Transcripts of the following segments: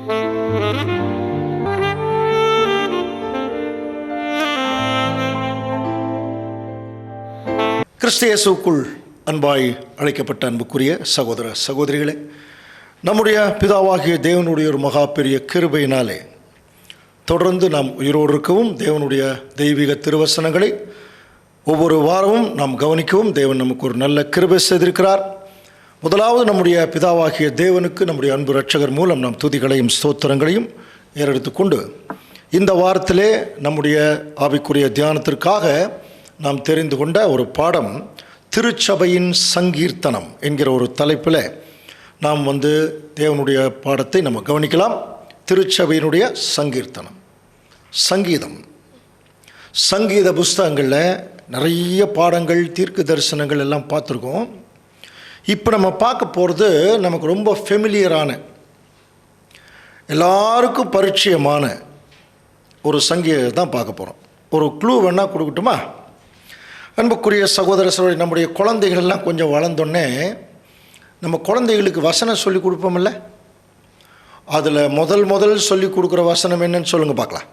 கிறிஸ்து இயேசுவுக்குள் அன்பாய் அழைக்கப்பட்ட அன்புக்குரிய சகோதர சகோதரிகளே, நம்முடைய பிதாவாகிய தேவனுடைய ஒரு மகா பெரிய கிருபையினாலே தொடர்ந்து நாம் உயிரோடு இருக்கவும், தேவனுடைய தெய்வீக திருவசனங்களை ஒவ்வொரு வாரமும் நாம் கவனிக்கவும் தேவன் நமக்கு ஒரு நல்ல கிருபை செய்திருக்கிறார். முதலாவது நம்முடைய பிதாவாகிய தேவனுக்கு நம்முடைய அன்பு இரட்சகர் மூலம் நாம் துதிகளையும் ஸ்தோத்திரங்களையும் ஏறெடுத்துக்கொண்டு இந்த வாரத்திலே நம்முடைய ஆவிக்குரிய தியானத்திற்காக நாம் தெரிந்து கொண்ட ஒரு பாடம் திருச்சபையின் சங்கீர்த்தனம் என்கிற ஒரு தலைப்பில் நாம் தேவனுடைய பாடத்தை நம்ம கவனிக்கலாம். திருச்சபையினுடைய சங்கீர்த்தனம். சங்கீத புஸ்தகங்களில் நிறைய பாடங்கள், தீர்க்க தரிசனங்கள் எல்லாம் பார்த்துருக்கோம். இப்போ நம்ம பார்க்க போகிறது நமக்கு ரொம்ப ஃபெமிலியரான, எல்லாருக்கும் பரிச்சயமான ஒரு சங்கீதம் தான் பார்க்க போகிறோம். ஒரு க்ளூ வேணால் கொடுக்கட்டுமா? அன்புக்குரிய சகோதர சகோதரி, நம்முடைய குழந்தைகள்லாம் கொஞ்சம் வளர்ந்தோடனே நம்ம குழந்தைகளுக்கு வசனம் சொல்லி கொடுப்போம்ல, அதில் முதல் சொல்லி கொடுக்குற வசனம் என்னன்னு சொல்லுங்கள் பார்க்கலாம்.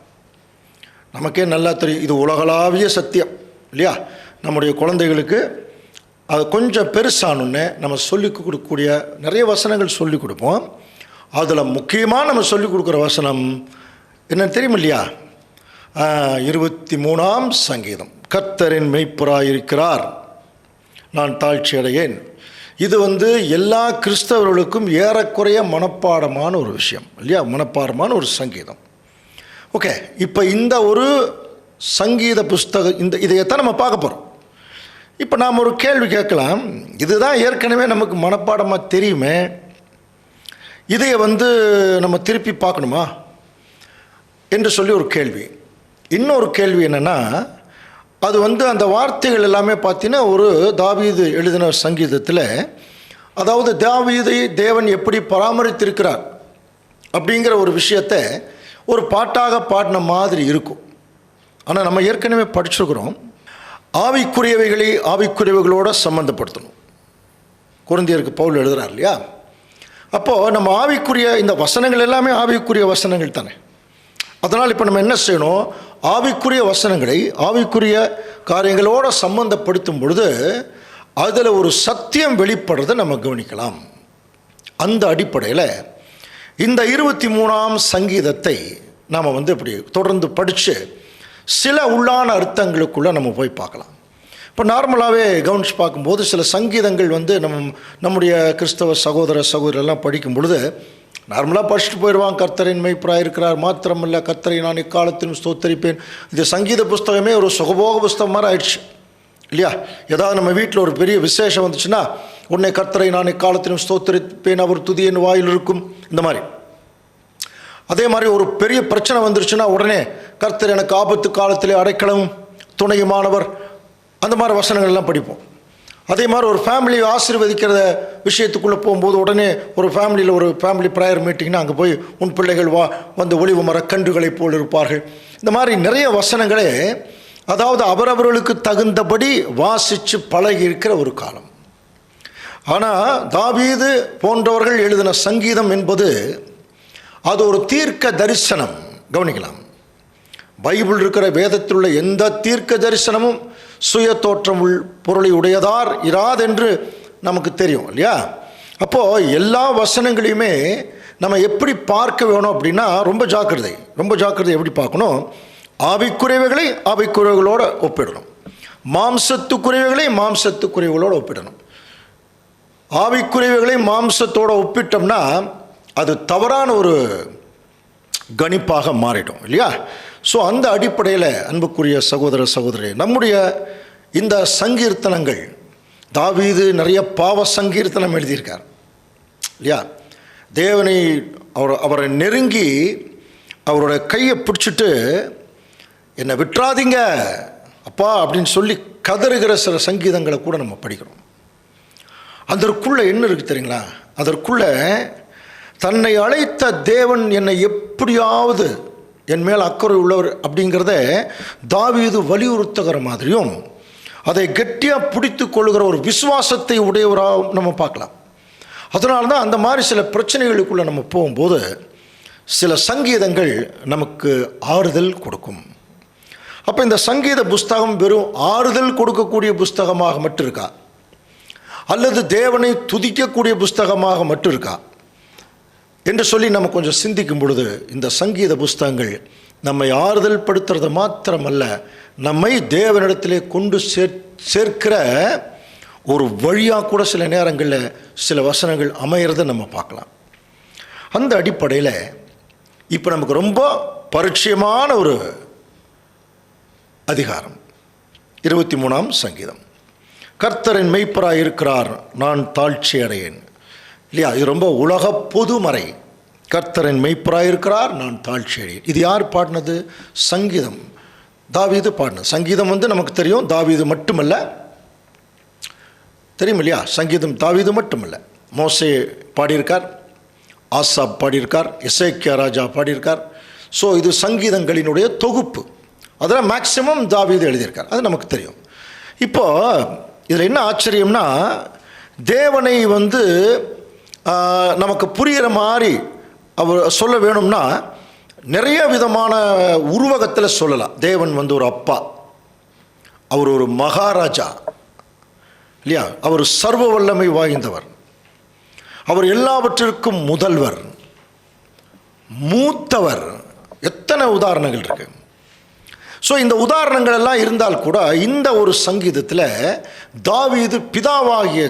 நமக்கே நல்லா தெரியும், இது உலகளாவிய சத்தியம் இல்லையா? நம்முடைய குழந்தைகளுக்கு அது கொஞ்சம் பெருசானோன்னே நம்ம சொல்லிக் கொடுக்கக்கூடிய நிறைய வசனங்கள் சொல்லிக் கொடுப்போம். அதில் முக்கியமாக நம்ம சொல்லிக் கொடுக்குற வசனம் என்னன்னு தெரியும் இல்லையா? 23ஆம் சங்கீதம். கர்த்தரின் மெய்ப்பராயிருக்கிறார், நான் தாழ்ச்சி அடையேன். இது எல்லா கிறிஸ்தவர்களுக்கும் ஏறக்குறைய மனப்பாடமான ஒரு விஷயம் இல்லையா? மனப்பாடமான ஒரு சங்கீதம். ஓகே, இப்போ இந்த ஒரு சங்கீத புஸ்தகம் இதையத்தான் நம்ம பார்க்க போகிறோம். இப்போ நாம் ஒரு கேள்வி கேட்கலாம். இதுதான் ஏற்கனவே நமக்கு மனப்பாடமாக தெரியுமே, இதையை நம்ம திருப்பி பார்க்கணுமா என்று சொல்லி ஒரு கேள்வி. இன்னொரு கேள்வி என்னென்னா, அது அந்த வார்த்தைகள் எல்லாமே பார்த்தீங்கன்னா ஒரு தாவீது எழுதின சங்கீதத்தில், அதாவது தாவீதை தேவன் எப்படி பராமரித்திருக்கிறார் அப்படிங்கிற ஒரு விஷயத்தை ஒரு பாட்டாக பாடின மாதிரி இருக்கும். ஆனால் நம்ம ஏற்கனவே படிச்சிருக்கிறோம், ஆவிக்குரியவைகளை ஆவிக்குரியவைகளோடு சம்மந்தப்படுத்தணும். கொரிந்தியருக்கு பவுல் எழுதுகிறார் இல்லையா? அப்போது நம்ம ஆவிக்குரிய இந்த வசனங்கள் எல்லாமே ஆவிக்குரிய வசனங்கள் தானே. அதனால் இப்போ நம்ம என்ன செய்யணும்? ஆவிக்குரிய வசனங்களை ஆவிக்குரிய காரியங்களோடு சம்பந்தப்படுத்தும் பொழுது அதில் ஒரு சத்தியம் வெளிப்படுறதை நம்ம கவனிக்கலாம். அந்த அடிப்படையில் இந்த 23ஆம் சங்கீதத்தை நாம் இப்படி தொடர்ந்து படித்து சில உள்ளான அர்த்தங்களுக்குள்ளே நம்ம போய் பார்க்கலாம். இப்போ நார்மலாகவே கவனித்து பார்க்கும்போது சில சங்கீதங்கள் நம்முடைய கிறிஸ்தவ சகோதர சகோதரெல்லாம் படிக்கும் பொழுது நார்மலாக படிச்சுட்டு போயிடுவான். கர்த்தரின் மெய்ப்பராயிருக்கிறார், மாத்திரமில்லை கர்த்தரை நான் இக்காலத்திலும் ஸ்தோத்தரிப்பேன். இது சங்கீத புஸ்தகமே ஒரு சுகபோக புஸ்தகம் மாதிரி ஆயிடுச்சு இல்லையா? ஏதாவது நம்ம வீட்டில் ஒரு பெரிய விசேஷம் வந்துச்சுன்னா உன்னை கர்த்தரை நான் இக்காலத்திலும் ஸ்தோத்தரிப்பேன், அவர் துதி என் வாயில் இருக்கும், இந்த மாதிரி. அதே மாதிரி ஒரு பெரிய பிரச்சனை வந்துருச்சுன்னா உடனே கர்த்தர் எனக்கு ஆபத்து காலத்திலே அடைக்கலமும் துணையுமானவர், அந்த மாதிரி வசனங்கள்லாம் படிப்போம். அதே மாதிரி ஒரு ஃபேமிலியை ஆசீர்வதிக்கிற விஷயத்துக்குள்ளே போகும்போது உடனே ஒரு ஃபேமிலியில் ஒரு ஃபேமிலி ப்ரேயர் மீட்டிங்னா அங்கே போய் உன் பிள்ளைகள் ஒளிவு மர கன்றுகளைப் போல் இருப்பார்கள். இந்த மாதிரி நிறைய வசனங்களே, அதாவது அவரவர்களுக்கு தகுந்தபடி வாசித்து பழகி இருக்கிற ஒரு காலம். ஆனால் தாவீது போன்றவர்கள் எழுதின சங்கீதம் என்பது அது ஒரு தீர்க்க தரிசனம். கவனிக்கலாம், பைபிள் இருக்கிற வேதத்தில் உள்ள எந்த தீர்க்க தரிசனமும் சுய தோற்றம் பொருளை உடையதார் இராதென்று நமக்கு தெரியும் இல்லையா? அப்போது எல்லா வசனங்களையுமே நம்ம எப்படி பார்க்க வேணும் அப்படின்னா ரொம்ப ஜாக்கிரதை எப்படி பார்க்கணும்? ஆவிக்குரியவைகளை ஆவிக்குரியவைகளோடு ஒப்பிடணும், மாம்சத்துக்குரியவைகளை மாம்சத்துக்குரியவைகளோடு ஒப்பிடணும். ஆவிக்குரியவைகளை மாம்சத்தோடு ஒப்பிட்டோம்னா அது தவறான ஒரு கணிப்பாக மாறிடும் இல்லையா? ஸோ அந்த அடிப்படையில் அன்புக்குரிய சகோதர சகோதரி, நம்முடைய இந்த சங்கீர்த்தனங்கள், தாவீது நிறைய பாவ சங்கீர்த்தனம் எழுதியிருக்கார் இல்லையா? தேவனை அவரை நெருங்கி அவரோட கையை பிடிச்சிட்டு என்னை விட்டுறாதீங்க அப்பா அப்படின்னு சொல்லி கதறுகிற சில சங்கீதங்களை கூட நம்ம படிக்கிறோம். அதற்குள்ளே என்ன இருக்குது தெரியுங்களா? அதற்குள்ளே தன்னை அழைத்த தேவன் என்னை எப்படியாவது என் மேல் அக்கறை உள்ளவர் அப்படிங்கிறத தாவீது வலியுறுத்துகிற மாதிரியும் அதை கெட்டியாக பிடித்து கொள்கிற ஒரு விசுவாசத்தை உடையவராக நம்ம பார்க்கலாம். அதனால தான் அந்த மாதிரி சில பிரச்சனைகளுக்குள்ளே நம்ம போகும்போது சில சங்கீதங்கள் நமக்கு ஆறுதல் கொடுக்கும். அப்போ இந்த சங்கீத புஸ்தகம் வெறும் ஆறுதல் கொடுக்கக்கூடிய புஸ்தகமாக மட்டும் இருக்கா, அல்லது தேவனை துதிக்கக்கூடிய புஸ்தகமாக மட்டும் இருக்கா என்று சொல்லி நம்ம கொஞ்சம் சிந்திக்கும் பொழுது, இந்த சங்கீத புஸ்தகங்கள் நம்மை ஆறுதல் படுத்துறது மாத்திரமல்ல, நம்மை தேவனிடத்திலே கொண்டு சேர்க்கிற ஒரு வழியாக கூட சில நேரங்களில் சில வசனங்கள் அமைகிறத நம்ம பார்க்கலாம். அந்த அடிப்படையில் இப்போ நமக்கு ரொம்ப பரிச்சயமான ஒரு அதிகாரம் 23ஆம் சங்கீதம். கர்த்தரின் மெய்ப்பராய் இருக்கிறார், நான் தாழ்ச்சி அடையேன். இல்லையா? இது ரொம்ப உலக பொதுமறை. கர்த்தரின் மெய்ப்பராய் இருக்கிறார், நான் தாழ்ச்சி அடையேன். இது யார் பாடினது? சங்கீதம், தாவீது பாடினது. சங்கீதம் நமக்கு தெரியும், தாவீது மட்டுமல்ல, தெரியும் இல்லையா? சங்கீதம் தாவீது மட்டுமல்ல, மோசே பாடியிருக்கார், ஆசாப் பாடியிருக்கார், எசேக்கியா ராஜா பாடியிருக்கார். ஸோ இது சங்கீதங்களினுடைய தொகுப்பு. அதில் மேக்சிமம் தாவீது எழுதியிருக்கார், அது நமக்கு தெரியும். இப்போ இதில் என்ன ஆச்சரியம்னா, தேவனை நமக்கு புரிகிற மாதிரி அவர் சொல்ல வேணும்னா நிறைய விதமான உருவகத்தில் சொல்லலாம். தேவன் ஒரு அப்பா, அவர் ஒரு மகாராஜா இல்லையா? அவர் சர்வ வல்லமை வாய்ந்தவர், அவர் எல்லாவற்றிற்கும் முதல்வர், மூத்தவர். எத்தனை உதாரணங்கள் இருக்கு. ஸோ இந்த உதாரணங்கள் எல்லாம் இருந்தால் கூட இந்த ஒரு சங்கீதத்தில் தாவீது பிதாவாகிய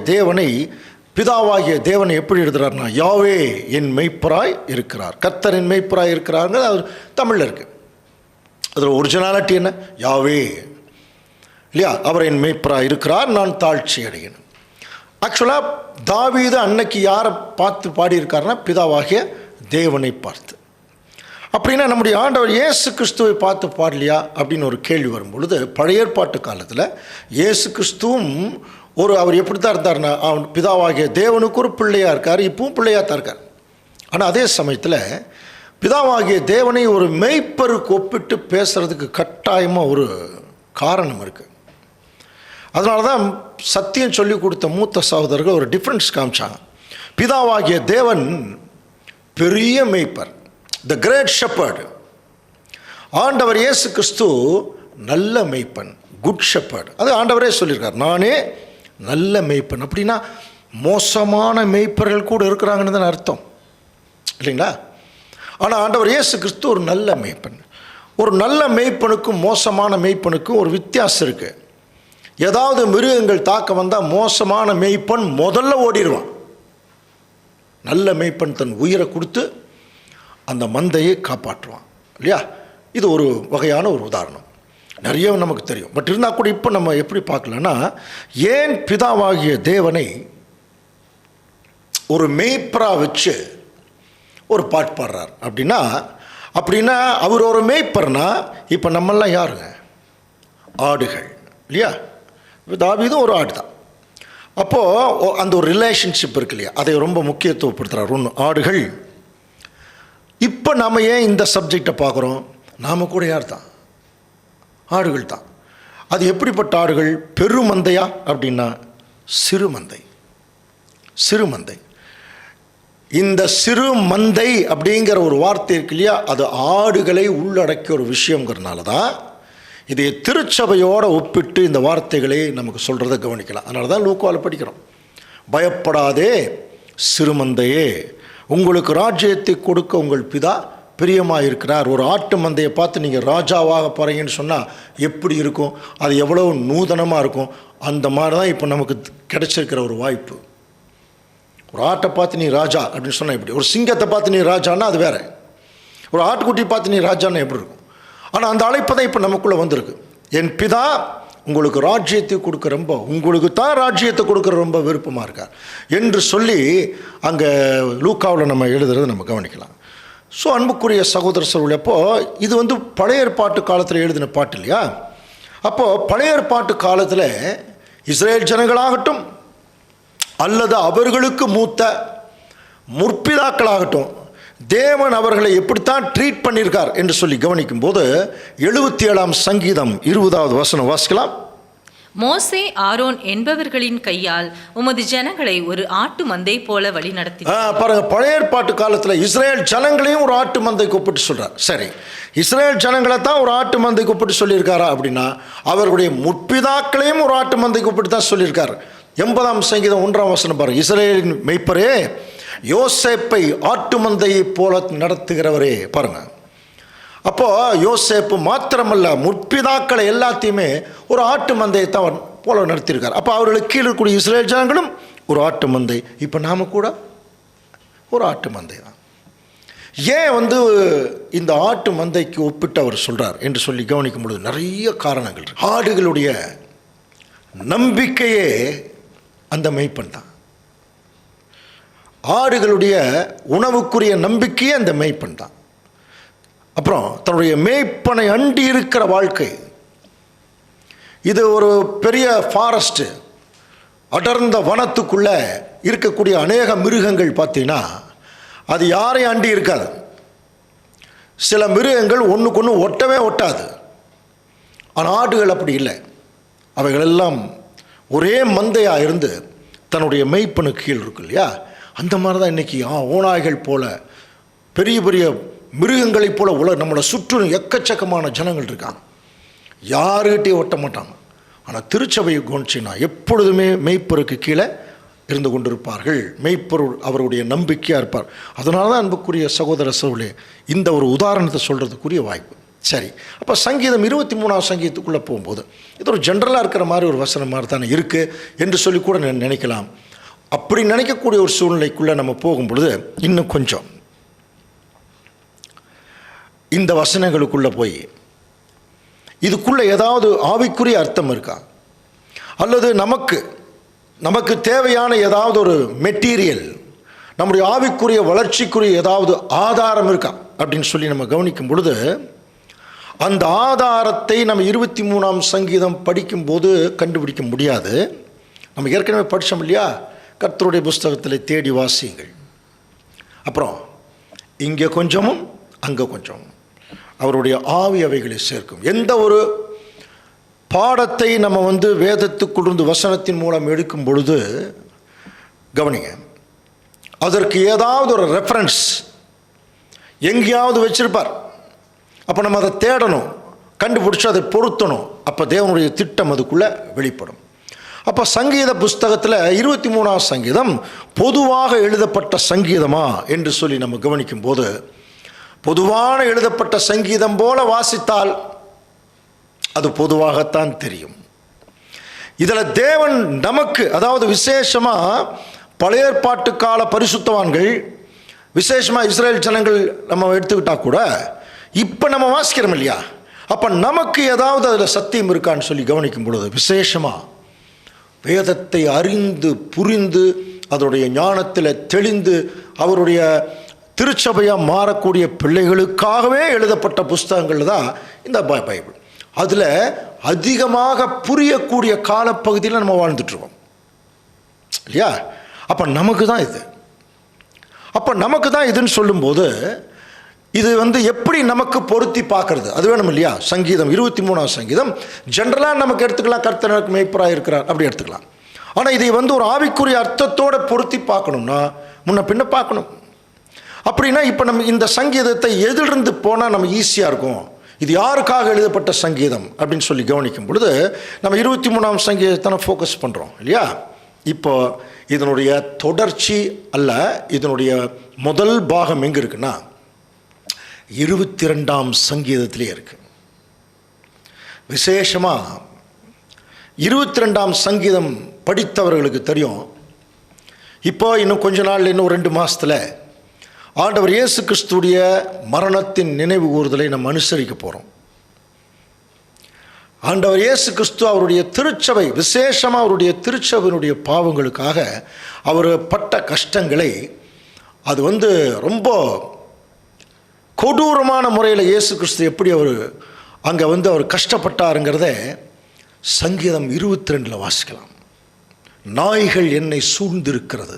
தேவனை எப்படி எழுதுறாருன்னா, யாவே என் மெய்ப்பராய் இருக்கிறார், கர்த்தரின் மெய்ப்பராய் இருக்கிறாருங்க. அது தமிழில் இருக்கு. அதில் ஒரிஜினாலிட்டி என்ன? யாவே இல்லையா? அவர் என் மெய்ப்பராய் இருக்கிறார், நான் தாழ்ச்சி அடையேன். ஆக்சுவலாக தாவீது அன்னைக்கு யாரை பார்த்து பாடியிருக்காருன்னா, பிதாவாகிய தேவனை பார்த்து. அப்படின்னா நம்முடைய ஆண்டவர் இயேசு கிறிஸ்துவை பார்த்து பாடலையா அப்படின்னு ஒரு கேள்வி வரும்பொழுது, பழைய ஏற்பாட்டு காலத்தில் இயேசு கிறிஸ்துவும் அவர் எப்படி தான் இருந்தார்னா, அவன் பிதாவாகிய தேவனுக்கு ஒரு பிள்ளையாக இருக்கார், இப்பவும் பிள்ளையாக தான் இருக்கார். ஆனால் அதே சமயத்தில் பிதாவாகிய தேவனை ஒரு மெய்ப்பருக்கு ஒப்பிட்டு பேசுகிறதுக்கு கட்டாயமாக ஒரு காரணம் இருக்குது. அதனால தான் சத்தியம் சொல்லி கொடுத்த மூத்த சகோதரர்கள் ஒரு டிஃப்ரென்ஸ் காமிச்சாங்க. பிதாவாகிய தேவன் பெரிய மெய்ப்பர், த கிரேட் ஷெப்பர்டு. ஆண்டவர் இயேசு கிறிஸ்து நல்ல மெய்ப்பன், குட் ஷெப்பர்டு. அது ஆண்டவரே சொல்லியிருக்கார், நானே நல்ல மெய்ப்பன். அப்படின்னா மோசமான மெய்ப்பர்கள் கூட இருக்கிறாங்கன்னு தான் அர்த்தம் இல்லைங்களா? ஆனால் ஆண்டவர் இயேசு கிறிஸ்து ஒரு நல்ல மெய்ப்பன். ஒரு நல்ல மெய்ப்பனுக்கும் மோசமான மெய்ப்பனுக்கும் ஒரு வித்தியாசம் இருக்குது. ஏதாவது மிருகங்கள் தாக்க வந்தால் மோசமான மெய்ப்பன் முதல்ல ஓடிடுவான். நல்ல மெய்ப்பன் தன் உயிரை கொடுத்து அந்த மந்தையை காப்பாற்றுவான் இல்லையா? இது ஒரு வகையான ஒரு உதாரணம். நிறைய நமக்கு தெரியும். பட் இருந்தால் கூட இப்போ நம்ம எப்படி பார்க்கலன்னா, ஏன் பிதாவாகிய தேவனை ஒரு மெய்ப்பரா வச்சு ஒரு பாட்டு பாடுறார் அப்படின்னா அவர் ஒரு மெய்ப்பர்னா, இப்போ நம்மெல்லாம் யாருங்க? ஆடுகள் இல்லையா? தாவீதும் ஒரு ஆடு தான். அப்போது அந்த ஒரு ரிலேஷன்ஷிப் இருக்கு இல்லையா, அதை ரொம்ப முக்கியத்துவப்படுத்துகிறார். ஒன்று ஆடுகள். இப்போ நாம் ஏன் இந்த சப்ஜெக்டை பார்க்குறோம்? நாம் கூட யார் தான்? ஆடுகள் தான். அது எப்படிப்பட்ட ஆடுகள்? பெருமந்தையா அப்படின்னா சிறுமந்தை. சிறுமந்தை. இந்த சிறு மந்தை அப்படிங்கிற ஒரு வார்த்தை இருக்கு இல்லையா, அது ஆடுகளை உள்ளடக்கிய ஒரு விஷயங்கிறதுனால தான் இதை திருச்சபையோடு ஒப்பிட்டு இந்த வார்த்தைகளை நமக்கு சொல்கிறத கவனிக்கலாம். அதனால தான் லூக்காவில் படிக்கிறோம், பயப்படாதே சிறுமந்தையே, உங்களுக்கு ராஜ்யத்தை கொடுக்க உங்கள் பிதா பிரியமாக இருக்கிறார். ஒரு ஆட்டு மந்தையை பார்த்து நீங்கள் ராஜாவாக போகிறீங்கன்னு சொன்னால் எப்படி இருக்கும்? அது எவ்வளோ நூதனமாக இருக்கும். அந்த மாதிரி தான் இப்போ நமக்கு கிடைச்சிருக்கிற ஒரு வாய்ப்பு. ஒரு ஆட்டை பார்த்து நீ ராஜா அப்படின்னு சொன்னால் எப்படி? ஒரு சிங்கத்தை பார்த்து நீ ராஜான்னா அது வேறு. ஒரு ஆட்டுக்குட்டி பார்த்து நீ ராஜான்னா எப்படி இருக்கும்? ஆனால் அந்த அழைப்பு தான் இப்போ நமக்குள்ளே வந்திருக்கு. என் பிதா உங்களுக்கு ராஜ்யத்தை கொடுக்க ரொம்ப, உங்களுக்கு தான் ராஜ்யத்தை கொடுக்குற ரொம்ப விருப்பமாக இருக்கார் என்று சொல்லி அங்கே லூக்காவில் நம்ம எழுதுறது நம்ம கவனிக்கலாம். ஸோ அன்புக்குரிய சகோதர சகோதரி, அப்போது இது பழைய ஏற்பாட்டு காலத்தில் எழுதின பாட்டு இல்லையா? அப்போது பழைய ஏற்பாட்டு காலத்தில் இஸ்ரேல் ஜனங்களாகட்டும் அல்லது அவர்களுக்கு மூத்த முற்பிதாக்களாகட்டும், தேவன் அவர்களை எப்படித்தான் ட்ரீட் பண்ணியிருக்கார் என்று சொல்லி கவனிக்கும் போது 77ஆம் சங்கீதம் 20வது வசனம் வாசிக்கலாம். மோசே ஆரோன் என்பவர்களின் கையால் உமது ஜனங்களை ஒரு ஆட்டு மந்தை போல வழி நடத்தி பாருங்க. பழைய ஏற்பாட்டு காலத்தில் இஸ்ரேல் ஜனங்களையும் ஒரு ஆட்டு மந்தை கூப்பிட்டு சொல்றார். சரி, இஸ்ரேல் ஜனங்களை தான் ஒரு ஆட்டு மந்தை கூப்பிட்டு சொல்லியிருக்காரா அப்படின்னா, அவர்களுடைய முற்பிதாக்களையும் ஒரு ஆட்டு மந்தை கூப்பிட்டு தான் சொல்லியிருக்காரு. 80ஆம் சங்கீதம் 1ஆம் வசனம் பாருங்க. இஸ்ரேலின் மெய்ப்பரே, யோசேப்பை ஆட்டு மந்தையை போல நடத்துகிறவரே. பாருங்க, அப்போ யோசேப்பு மாத்திரமல்ல, முற்பிதாக்களை எல்லாத்தையுமே ஒரு ஆட்டு மந்தையை தான் போல நடத்தியிருக்கார். அப்போ அவர்களுக்கு கீழே இருக்கக்கூடிய இஸ்ரேல் ஜனங்களும் ஒரு ஆட்டு மந்தை. இப்போ நாம கூட ஒரு ஆட்டு மந்தை தான். ஏன் இந்த ஆட்டு மந்தைக்கு ஒப்பிட்டு அவர் சொல்றார் என்று சொல்லி கவனிக்கும் பொழுது நிறைய காரணங்கள் இருக்கு. ஆடுகளுடைய நம்பிக்கையே அந்த மெய்ப்பன் தான். ஆடுகளுடைய உணவுக்குரிய நம்பிக்கையே அந்த மெய்ப்பன் தான். அப்புறம் தன்னுடைய மேய்ப்பனை அண்டி இருக்கிற வாழ்க்கை. இது ஒரு பெரிய ஃபாரஸ்ட், அடர்ந்த வனத்துக்குள்ள இருக்கக்கூடிய அநேக மிருகங்கள் பார்த்தீங்கன்னா அது யாரையும் அண்டி இருக்காது. சில மிருகங்கள் ஒன்றுக்கு ஒன்று ஒட்டவே ஒட்டாது. ஆனால் ஆடுகள் அப்படி இல்லை. அவைகளெல்லாம் ஒரே மந்தையாக இருந்து தன்னுடைய மெய்ப்பனுக்கு கீழ் இருக்கு இல்லையா. அந்த மாதிரி தான் இன்றைக்கி ஓநாய்கள் போல பெரிய பெரிய மிருகங்களைப் போல நம்மளை சுற்றும் எக்கச்சக்கமான ஜனங்கள் இருக்காங்க. யாருக்கிட்டே ஒட்ட மாட்டாங்க. ஆனால் திருச்சபையை கவனிச்சின்னா எப்பொழுதுமே மெய்ப்பொருக்கு கீழே இருந்து கொண்டிருப்பார்கள். மெய்ப்பொருள் அவருடைய நம்பிக்கையாக இருப்பார். அதனால தான் அன்புக்குரிய சகோதர சகோதரர்களே, இந்த ஒரு உதாரணத்தை சொல்கிறதுக்குரிய வாய்ப்பு. சரி, அப்போ சங்கீதம் 23ஆம் சங்கீதத்துக்குள்ளே போகும்போது இது ஒரு ஜென்ரலாக இருக்கிற மாதிரி ஒரு வசனம் மாதிரி தானே இருக்குது என்று சொல்லி கூட நினைக்கலாம். அப்படி நினைக்கக்கூடிய ஒரு சூழ்நிலைக்குள்ளே நம்ம போகும்பொழுது இன்னும் கொஞ்சம் இந்த வசனங்களுக்குள்ளே போய் இதுக்குள்ளே ஏதாவது ஆவிக்குரிய அர்த்தம் இருக்கா, அல்லது நமக்கு தேவையான ஏதாவது ஒரு மெட்டீரியல், நம்முடைய ஆவிக்குரிய வளர்ச்சிக்குரிய ஏதாவது ஆதாரம் இருக்கா அப்படின்னு சொல்லி நம்ம கவனிக்கும் பொழுது, அந்த ஆதாரத்தை நம்ம 23ஆம் சங்கீதம் படிக்கும்போது கண்டுபிடிக்க முடியாது. நம்ம ஏற்கனவே படித்தோம் இல்லையா, கர்த்தருடைய புஸ்தகத்தில் தேடி வாசியுங்கள். அப்புறம் இங்கே கொஞ்சமும் அங்கே கொஞ்சம் அவருடைய ஆவி அவைகளை சேர்க்கும். எந்த ஒரு பாடத்தை நம்ம வேதத்துக்குள்ளிருந்து வசனத்தின் மூலம் எடுக்கும் பொழுது கவனிங்க, அதற்கு ஏதாவது ஒரு ரெஃபரன்ஸ் எங்கேயாவது வச்சிருப்பார். அப்போ நம்ம அதை தேடணும், கண்டுபிடிச்சி அதை பொருத்தணும். அப்போ தேவனுடைய திட்டம் அதுக்குள்ளே வெளிப்படும். அப்போ சங்கீத புஸ்தகத்தில் 23ஆம் சங்கீதம் பொதுவாக எழுதப்பட்ட சங்கீதமா என்று சொல்லி நம்ம கவனிக்கும் போது, பொதுவான எழுதப்பட்ட சங்கீதம் போல வாசித்தால் அது பொதுவாகத்தான் தெரியும். இதில் தேவன் நமக்கு, அதாவது விசேஷமாக பழைய ஏற்பாட்டு கால பரிசுத்தவான்கள், விசேஷமாக இஸ்ரேல் ஜனங்கள் நம்ம எடுத்துக்கிட்டா கூட இப்போ நம்ம வாசிக்கிறோம் இல்லையா, அப்போ நமக்கு ஏதாவது அதில் சத்தியம் இருக்கான்னு சொல்லி கவனிக்கும் பொழுது, விசேஷமாக வேதத்தை அறிந்து புரிந்து அதனுடைய ஞானத்தில் தெளிந்து அவருடைய திருச்சபையாக மாறக்கூடிய பிள்ளைகளுக்காகவே எழுதப்பட்ட புஸ்தகங்கள் தான் இந்த பைபிள். அதில் அதிகமாக புரியக்கூடிய காலப்பகுதியில் நம்ம வாழ்ந்துட்டுருக்கோம் இல்லையா. அப்போ நமக்கு தான் இதுன்னு சொல்லும்போது, இது எப்படி நமக்கு பொருத்தி பார்க்கறது, அது வேணும் இல்லையா. சங்கீதம் 23ஆம் சங்கீதம் ஜென்ரலாக நமக்கு எடுத்துக்கலாம், கர்த்தர் எனக்கு மேய்ப்பராக இருக்கிறார் அப்படி எடுத்துக்கலாம். ஆனால் இதை ஒரு ஆவிக்குரிய அர்த்தத்தோடு பொருத்தி பார்க்கணும்னா முன்ன பின்ன பார்க்கணும். அப்படின்னா இப்போ நம்ம இந்த சங்கீதத்தை எதிலிருந்து போனால் நம்ம ஈஸியாக இருக்கும், இது யாருக்காக எழுதப்பட்ட சங்கீதம் அப்படின்னு சொல்லி கவனிக்கும் பொழுது நம்ம 23ஆம் சங்கீதத்தை ஃபோக்கஸ் பண்ணுறோம் இல்லையா. இப்போ இதனுடைய தொடர்ச்சி அல்ல, இதனுடைய முதல் பாகம் எங்கே இருக்குன்னா 22ஆம் சங்கீதத்திலே இருக்கு. விசேஷமாக 22ஆம் சங்கீதம் படித்தவர்களுக்கு தெரியும். இப்போ இன்னும் கொஞ்ச நாள், இன்னும் 2 மாதத்தில் ஆண்டவர் இயேசு கிறிஸ்துடைய மரணத்தின் நினைவு கூறுதலை நம்ம அனுசரிக்க போகிறோம். ஆண்டவர் இயேசு கிறிஸ்து அவருடைய திருச்சபை, விசேஷமாக அவருடைய திருச்சபையினுடைய பாவங்களுக்காக அவர் பட்ட கஷ்டங்களை, அது ரொம்ப கொடூரமான முறையில் இயேசு கிறிஸ்து எப்படி அங்கே அவர் கஷ்டப்பட்டாருங்கிறத சங்கீதம் 22 வாசிக்கலாம். நாய்கள் என்னை சூழ்ந்திருக்கிறது,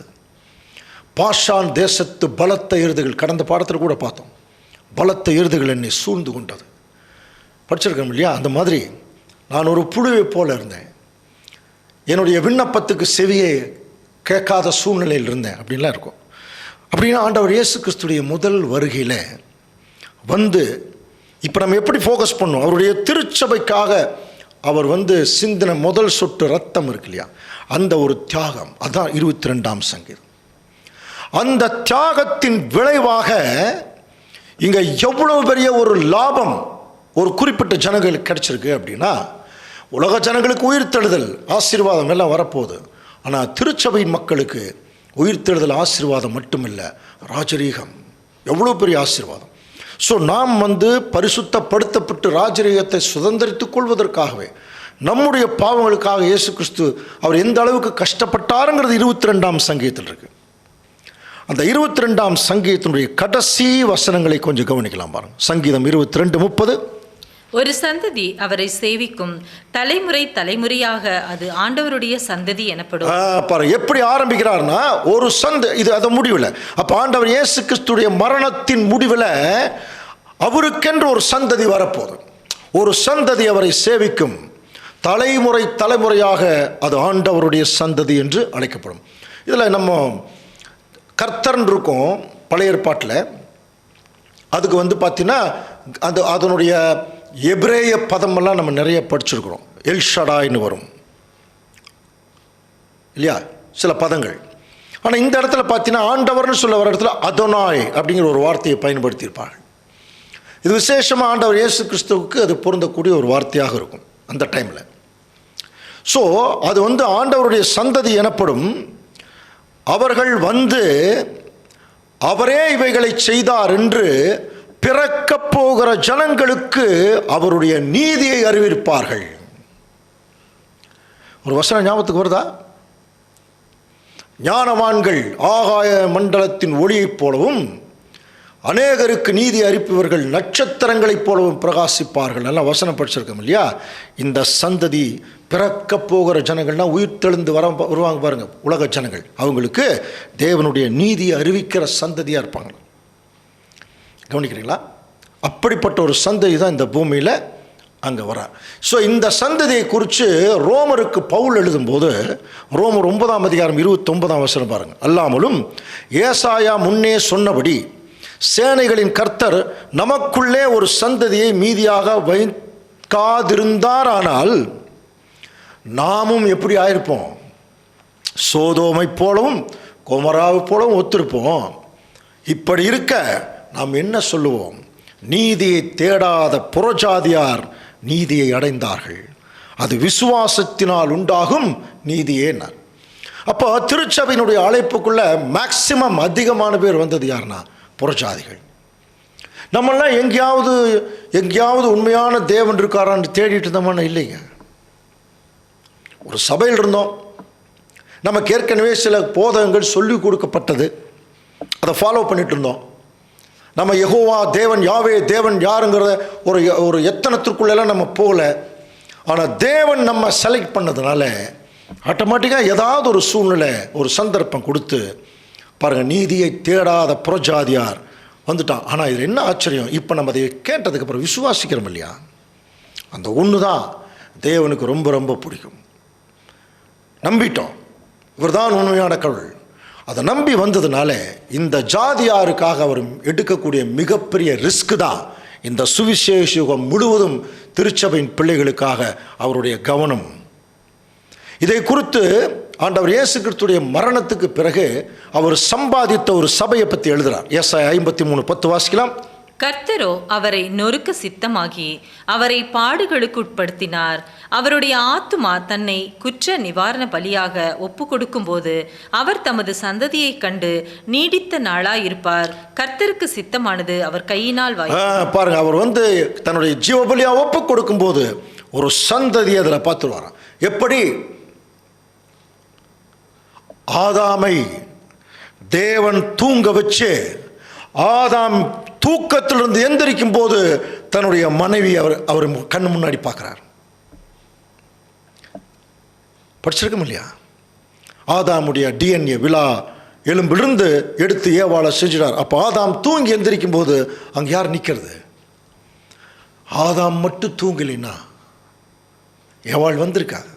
பாஷான் தேசத்து பலத்த எருதுகள், கடந்த பாடத்தில் கூட பார்த்தோம், பலத்த எருதுகள் என்னை சூழ்ந்து கொண்டது படிச்சிருக்கோம் இல்லையா. அந்த மாதிரி நான் ஒரு புழுவை போல இருந்தேன், என்னுடைய விண்ணப்பத்துக்கு செவியை கேட்காத சூழ்நிலையில் இருந்தேன் அப்படின்லாம் இருக்கும். அப்படின்னா ஆண்டவர் இயேசு கிறிஸ்துடைய முதல் வருகையில் வந்து இப்போ நம்ம எப்படி ஃபோக்கஸ் பண்ணோம், அவருடைய திருச்சபைக்காக அவர் வந்து சிந்தின முதல் சொட்டு ரத்தம் இருக்கு இல்லையா, அந்த ஒரு தியாகம், அதான் 22ஆம் சங்கீதம். அந்த தியாகத்தின் விளைவாக இங்கே எவ்வளோ பெரிய ஒரு லாபம் ஒரு குறிப்பிட்ட ஜனங்களுக்கு கிடைச்சிருக்கு அப்படின்னா, உலக ஜனங்களுக்கு உயிர்த்தெழுதல் ஆசீர்வாதம் எல்லாம் வரப்போகுது. ஆனால் திருச்சபையின் மக்களுக்கு உயிர்த்தெழுதல் ஆசீர்வாதம் மட்டுமில்லை, ராஜரீகம் எவ்வளோ பெரிய ஆசீர்வாதம். ஸோ நாம் வந்து பரிசுத்தப்படுத்தப்பட்டு ராஜரீகத்தை சுதந்திரித்துக் கொள்வதற்காகவே நம்முடைய பாவங்களுக்காக இயேசு கிறிஸ்து அவர் எந்த அளவுக்கு கஷ்டப்பட்டாருங்கிறது 22ஆம் சங்கீதத்தில் இருக்கு. அந்த 22ஆம் சங்கீதத்தினுடைய கடைசி வசனங்களை கொஞ்சம் கவனிக்கலாம் பாருங்க. சங்கீதம் 22:30. ஒரு சந்ததி அவரை சேவிக்கும், தலைமுறை தலைமுறையாக அது ஆண்டவருடைய சந்ததி எனப்படும். பாருங்க எப்படி ஆரம்பிக்கிறார்னா, ஒரு இது அது முடிவில். அப்ப ஆண்டவர் இயேசு கிறிஸ்துடைய மரணத்தின் முடிவில் அவருக்கென்று ஒரு சந்ததி வரப்போகுது. ஒரு சந்ததி அவரை சேவிக்கும், தலைமுறை தலைமுறையாக அது ஆண்டவருடைய சந்ததி என்று அழைக்கப்படும். இதில் நம்ம கர்த்தர்ன்னு இருக்கும் பழைய ஏற்பாட்டில், அதுக்கு வந்து பார்த்தீங்கன்னா அதனுடைய எபிரேய பதமெல்லாம் நம்ம நிறைய படிச்சிருக்கிறோம். எல்ஷடாய்னு வரும் இல்லையா சில பதங்கள். ஆனால் இந்த இடத்துல பார்த்தீங்கன்னா ஆண்டவர்னு சொல்ல வர இடத்துல அதோனாய் அப்படிங்கிற ஒரு வார்த்தையை பயன்படுத்தியிருப்பாங்க. இது விசேஷமாக ஆண்டவர் இயேசு கிறிஸ்துவுக்கு அது பொருந்தக்கூடிய ஒரு வார்த்தையாக இருக்கும் அந்த டைமில். ஸோ அது வந்து ஆண்டவருடைய சந்ததி எனப்படும். அவர்கள் வந்து அவரே இவைகளை செய்தார் என்று பிறக்கப் போகிற ஜனங்களுக்கு அவருடைய நீதியை அறிவிப்பார்கள். ஒரு வசனம் ஞாபகத்துக்கு வருதா? ஞானவான்கள் ஆகாய மண்டலத்தின் ஒளியைப் போலவும் அநேகருக்கு நீதி அறிப்பவர்கள் நட்சத்திரங்களைப் போலவும் பிரகாசிப்பார்கள். நல்லா வசனம் படிச்சிருக்கோம் இல்லையா? இந்த சந்ததி பிறக்க போகிற ஜனங்கள்னா உயிர்த்தெழுந்து வருவாங்க பாருங்க, உலக ஜனங்கள், அவங்களுக்கு தேவனுடைய நீதியை அறிவிக்கிற சந்ததியாக இருப்பாங்க. கவனிக்கிறீங்களா? அப்படிப்பட்ட ஒரு சந்ததி தான் இந்த பூமியில் அங்கே வர. ஸோ இந்த சந்ததியை குறித்து ரோமருக்கு பவுல் எழுதும்போது ரோமர் 9ஆம் அதிகாரம் 29ஆம் வசனம் பாருங்கள். அல்லாமலும் ஏசாயா முன்னே சொன்னபடி சேனைகளின் கர்த்தர் நமக்குள்ளே ஒரு சந்ததியை மீதியாக வைக்காதிருந்தார், ஆனால் நாமும் எப்படி ஆயிருப்போம்? சோதோமை போலவும் கொமராவை போலவும் ஒத்திருப்போம். இப்படி இருக்க நாம் என்ன சொல்லுவோம்? நீதியை தேடாத புறஜாதியார் நீதியை அடைந்தார்கள், அது விசுவாசத்தினால் உண்டாகும் நீதியே. அப்போ திருச்சபையினுடைய அழைப்புக்குள்ள மேக்சிமம் அதிகமான பேர் வந்தது யாருன்னா புறஜாதிகள். நம்மளாம் எங்கேயாவது உண்மையான தேவன் இருக்காரான்னு தேடிட்டு இருந்தோம்னா இல்லைங்க. ஒரு சபையில் இருந்தோம், நமக்கு ஏற்கனவே சில போதகங்கள் சொல்லி கொடுக்கப்பட்டது, அதை ஃபாலோ பண்ணிட்டு இருந்தோம். நம்ம யெகோவா தேவன், யாவே தேவன் யாருங்கிறத ஒரு எத்தனத்திற்குள்ளெல்லாம் நம்ம போகல. ஆனால் தேவன் நம்ம செலக்ட் பண்ணதுனால ஆட்டோமேட்டிக்காக ஏதாவது ஒரு சூழ்நிலை, ஒரு சந்தர்ப்பம் கொடுத்து பாருங்கள், நீதியை தேடாத புறஜாதியார் வந்துட்டான். ஆனால் இது என்ன ஆச்சரியம், இப்போ நம்ம அதை கேட்டதுக்கப்புறம் விசுவாசிக்கிறோம் இல்லையா? அந்த ஒன்று தான் தேவனுக்கு ரொம்ப ரொம்ப பிடிக்கும். நம்பிட்டோம், இவர் தான் உண்மையான கடவுள். அதை நம்பி வந்ததுனால இந்த ஜாதியாருக்காக அவர் எடுக்கக்கூடிய மிகப்பெரிய ரிஸ்க் தான் இந்த சுவிசேஷ யுகம் முழுவதும் திருச்சபையின் பிள்ளைகளுக்காக அவருடைய கவனம். இதை குறித்து ஆண்டவர் இயேசு கிறிஸ்துடைய மரணத்துக்கு பிறகு அவர் சம்பாதித்த ஒரு சபையை பற்றி எழுதுகிறார். ஏசாயா 53:10 வாசிக்கலாம். கர்த்தரோ அவரை நொறுக்க சித்தமாகி அவரை பாடுகளுக்கு உட்படுத்தினார். அவருடைய ஆத்துமா தன்னை குற்ற நிவாரண பலியாக ஒப்பு கொடுக்கும் போது அவர் தமது சந்ததியை கண்டு நீடித்த நாளாயிருப்பார். கர்த்தருக்கு சித்தமானது அவர் கையினால் பாருங்க, அவர் வந்து தன்னுடைய ஜீவபலியா ஒப்பு கொடுக்கும் போது ஒரு சந்ததி அதில் பார்த்துருவாராம். எப்படி ஆதாமை தேவன் தூங்க வச்சு ஆதாம் தூக்கத்திலிருந்து எந்திரிக்கும் போது தன்னுடைய மனைவி அவர் கண்ணு முன்னாடி பார்க்கிறார். படிச்சிருக்கோம் இல்லையா? ஆதாமுடைய டிஎன்ஏ விழா எலும்பிலிருந்து எடுத்து ஏவாளை செஞ்சிடார். அப்போ ஆதாம் தூங்கி எந்திரிக்கும் போது அங்கே யார் நிற்கிறது? ஆதாம் மட்டும் தூங்கலைன்னா ஏவாள் வந்திருக்காது.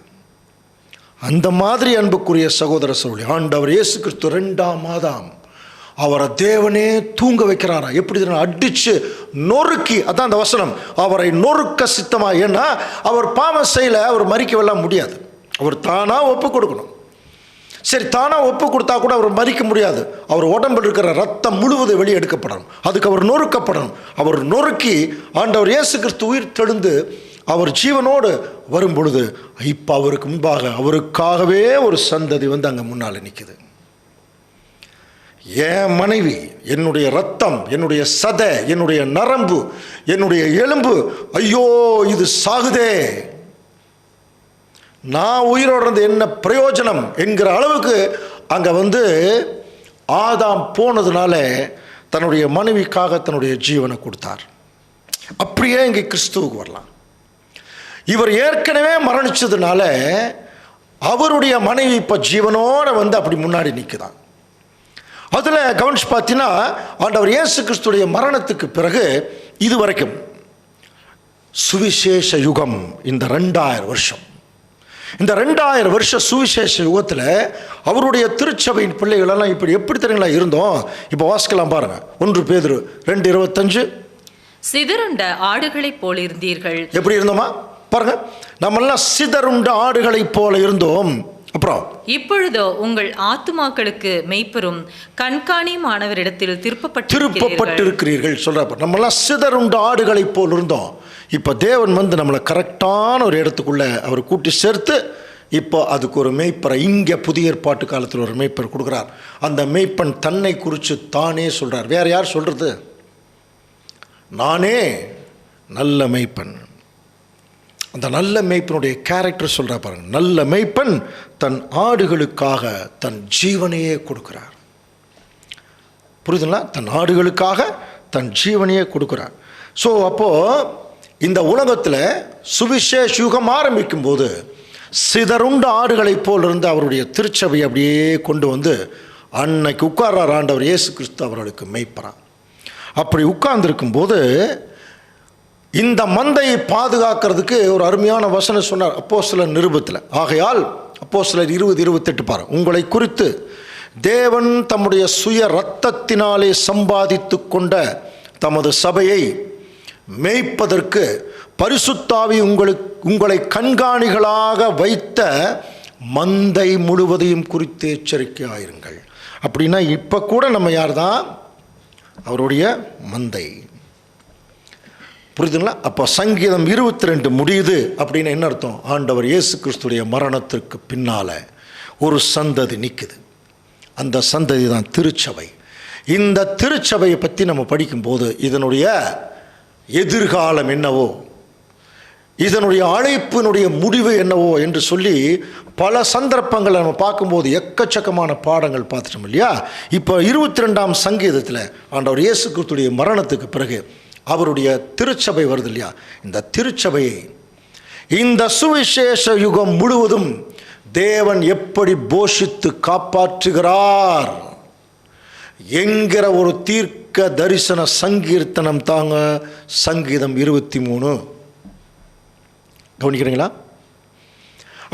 அந்த மாதிரி அன்புக்குரிய சகோதர சகோதரி, ஆண்டவர் இயேசு கிறிஸ்து 2ஆம் ஆதாம் அவரை தேவனே தூங்க வைக்கிறாரா. எப்படி அடிச்சு நொறுக்கி, அதான் அந்த வசனம், அவரை நொறுக்க சித்தமா. ஏன்னா அவர் பாவம் செய்யல, அவர் மறிக்கவெல்லாம் முடியாது. அவர் தானா ஒப்பு கொடுக்கணும். சரி, தானா ஒப்பு கொடுத்தா கூட அவர் மறிக்க முடியாது. அவர் உடம்பில் இருக்கிற ரத்தம் முழுவதும் வெளியே எடுக்கப்படணும். அதுக்கு அவர் நொறுக்கப்படணும். அவர் நொறுக்கி ஆண்டவர் இயேசு கிறிஸ்து உயிர் தெழுந்து அவர் ஜீவனோடு வரும் பொழுது இப்போ அவருக்கு முன்பாக அவருக்காகவே ஒரு சந்ததி வந்து அங்கே முன்னால் நிற்குது. என் மனைவி, என்னுடைய ரத்தம், என்னுடைய சதை, என்னுடைய நரம்பு, என்னுடைய எலும்பு, ஐயோ இது சாகுதே, நான் உயிரோடு இருந்து என்ன பிரயோஜனம் என்கிற அளவுக்கு அங்கே வந்து ஆதாம் போனதுனால தன்னுடைய மனைவிக்காக தன்னுடைய ஜீவனை கொடுத்தார். அப்படியே இங்கே கிறிஸ்துவுக்கு வரலாம். இவர் ஏற்கனவே மரணிச்சதுனால அவருடைய மனைவி இப்போ ஜீவனோட வந்து அப்படி முன்னாடி நிற்குதான். அதில் கவனிச்சு பார்த்தீங்கன்னா, ஆண்டவர் இயேசு கிறிஸ்துடைய மரணத்துக்கு பிறகு இதுவரைக்கும் சுவிசேஷ யுகம், இந்த 2000 வருஷம், இந்த 2000 வருஷ சுவிசேஷ யுகத்தில் அவருடைய திருச்சபையின் பிள்ளைகளெல்லாம் இப்படி எப்படி தெரியுங்களா இருந்தோம். இப்போ வாசிக்கலாம் பாருங்க, 1 பேதுரு 2:25. சிதறுண்ட ஆடுகளைப் போல் இருந்தீர்கள். எப்படி இருந்தோமா பாருங்க, நம்மெல்லாம் சிதறுண்ட ஆடுகளைப் போல இருந்தோம். அப்புறம் இப்பொழுதோ உங்கள் ஆத்துமாக்களுக்கு மெய்ப்பெரும் கண்காணியுமானவரிடத்தில் திருப்பப்பட்டிருக்கிறீர்கள் சொல்றப்ப, நம்மெல்லாம் சிதறுண்ட ஆடுகளைப் போல் இருந்தோம். இப்போ தேவன் வந்து நம்மளை கரெக்டான ஒரு இடத்துக்குள்ள அவர் கூட்டி சேர்த்து இப்போ அதுக்கு ஒரு மெய்ப்பரை இங்கே புதிய ஏற்பாட்டு காலத்தில் ஒரு மெய்ப்பர் கொடுக்குறார். அந்த மெய்ப்பன் தன்னை குறித்து தானே சொல்கிறார். வேற யார் சொல்கிறது? நானே நல்ல மெய்ப்பன். அந்த நல்ல மெய்ப்பனுடைய கேரக்டர் சொல்கிறா பாருங்க. நல்ல மெய்ப்பன் தன் ஆடுகளுக்காக தன் ஜீவனையே கொடுக்கிறார். புரியுதுங்களா? தன் ஆடுகளுக்காக தன் ஜீவனையே கொடுக்கிறார். ஸோ அப்போது இந்த உலகத்தில் சுவிசேஷ யுகம் ஆரம்பிக்கும் போது சிதறுண்ட ஆடுகளைப் போல் இருந்து அவருடைய திருச்சபை அப்படியே கொண்டு வந்து அன்னைக்கு உட்கார்றார் ஆண்டவர் இயேசு கிறிஸ்து அவர்களுக்கு மெய்ப்பறான். அப்படி உட்கார்ந்துருக்கும் போது இந்த மந்தையை பாதுகாக்கிறதுக்கு ஒரு அருமையான வசனம் சொன்னார் அப்போஸ்தலர் நிருபத்தில். ஆகையால் அப்போஸ்தலர் 20:28 பாருங்க, உங்களை குறித்து தேவன் தம்முடைய சுய இரத்தத்தினாலே சம்பாதித்து கொண்ட தமது சபையை மேய்ப்பதற்கு பரிசுத்தாவி உங்களை கண்காணிகளாக வைத்த மந்தை முழுவதையும் குறித்து எச்சரிக்கையாயிருங்கள். அப்படின்னா இப்போ கூட நம்ம யார் தான்? அவருடைய மந்தை. புரியுதுங்களா? அப்போ சங்கீதம் 22 முடியுது அப்படின்னு என்ன அர்த்தம்? ஆண்டவர் இயேசு கிறிஸ்துடைய மரணத்திற்கு பின்னால் ஒரு சந்ததி நிற்குது. அந்த சந்ததி தான் திருச்சபை. இந்த திருச்சபையை பற்றி நம்ம படிக்கும்போது இதனுடைய எதிர்காலம் என்னவோ, இதனுடைய அழைப்பினுடைய முடிவு என்னவோ என்று சொல்லி பல சந்தர்ப்பங்களை நம்ம பார்க்கும்போது எக்கச்சக்கமான பாடங்கள் பார்த்துட்டோம் இல்லையா? இப்போ 22ஆம் சங்கீதத்தில் ஆண்டவர் இயேசு கிறிஸ்துடைய மரணத்துக்கு பிறகு அவருடைய திருச்சபை வருது இல்லையா? இந்த திருச்சபையை இந்த சுவிசேஷ யுகம் முழுவதும் தேவன் எப்படி போஷித்து காப்பாற்றுகிறார் என்கிற ஒரு தீர்க்க தரிசன சங்கீர்த்தனம் தாங்க சங்கீதம் 23. கவனிக்கிறீங்களா?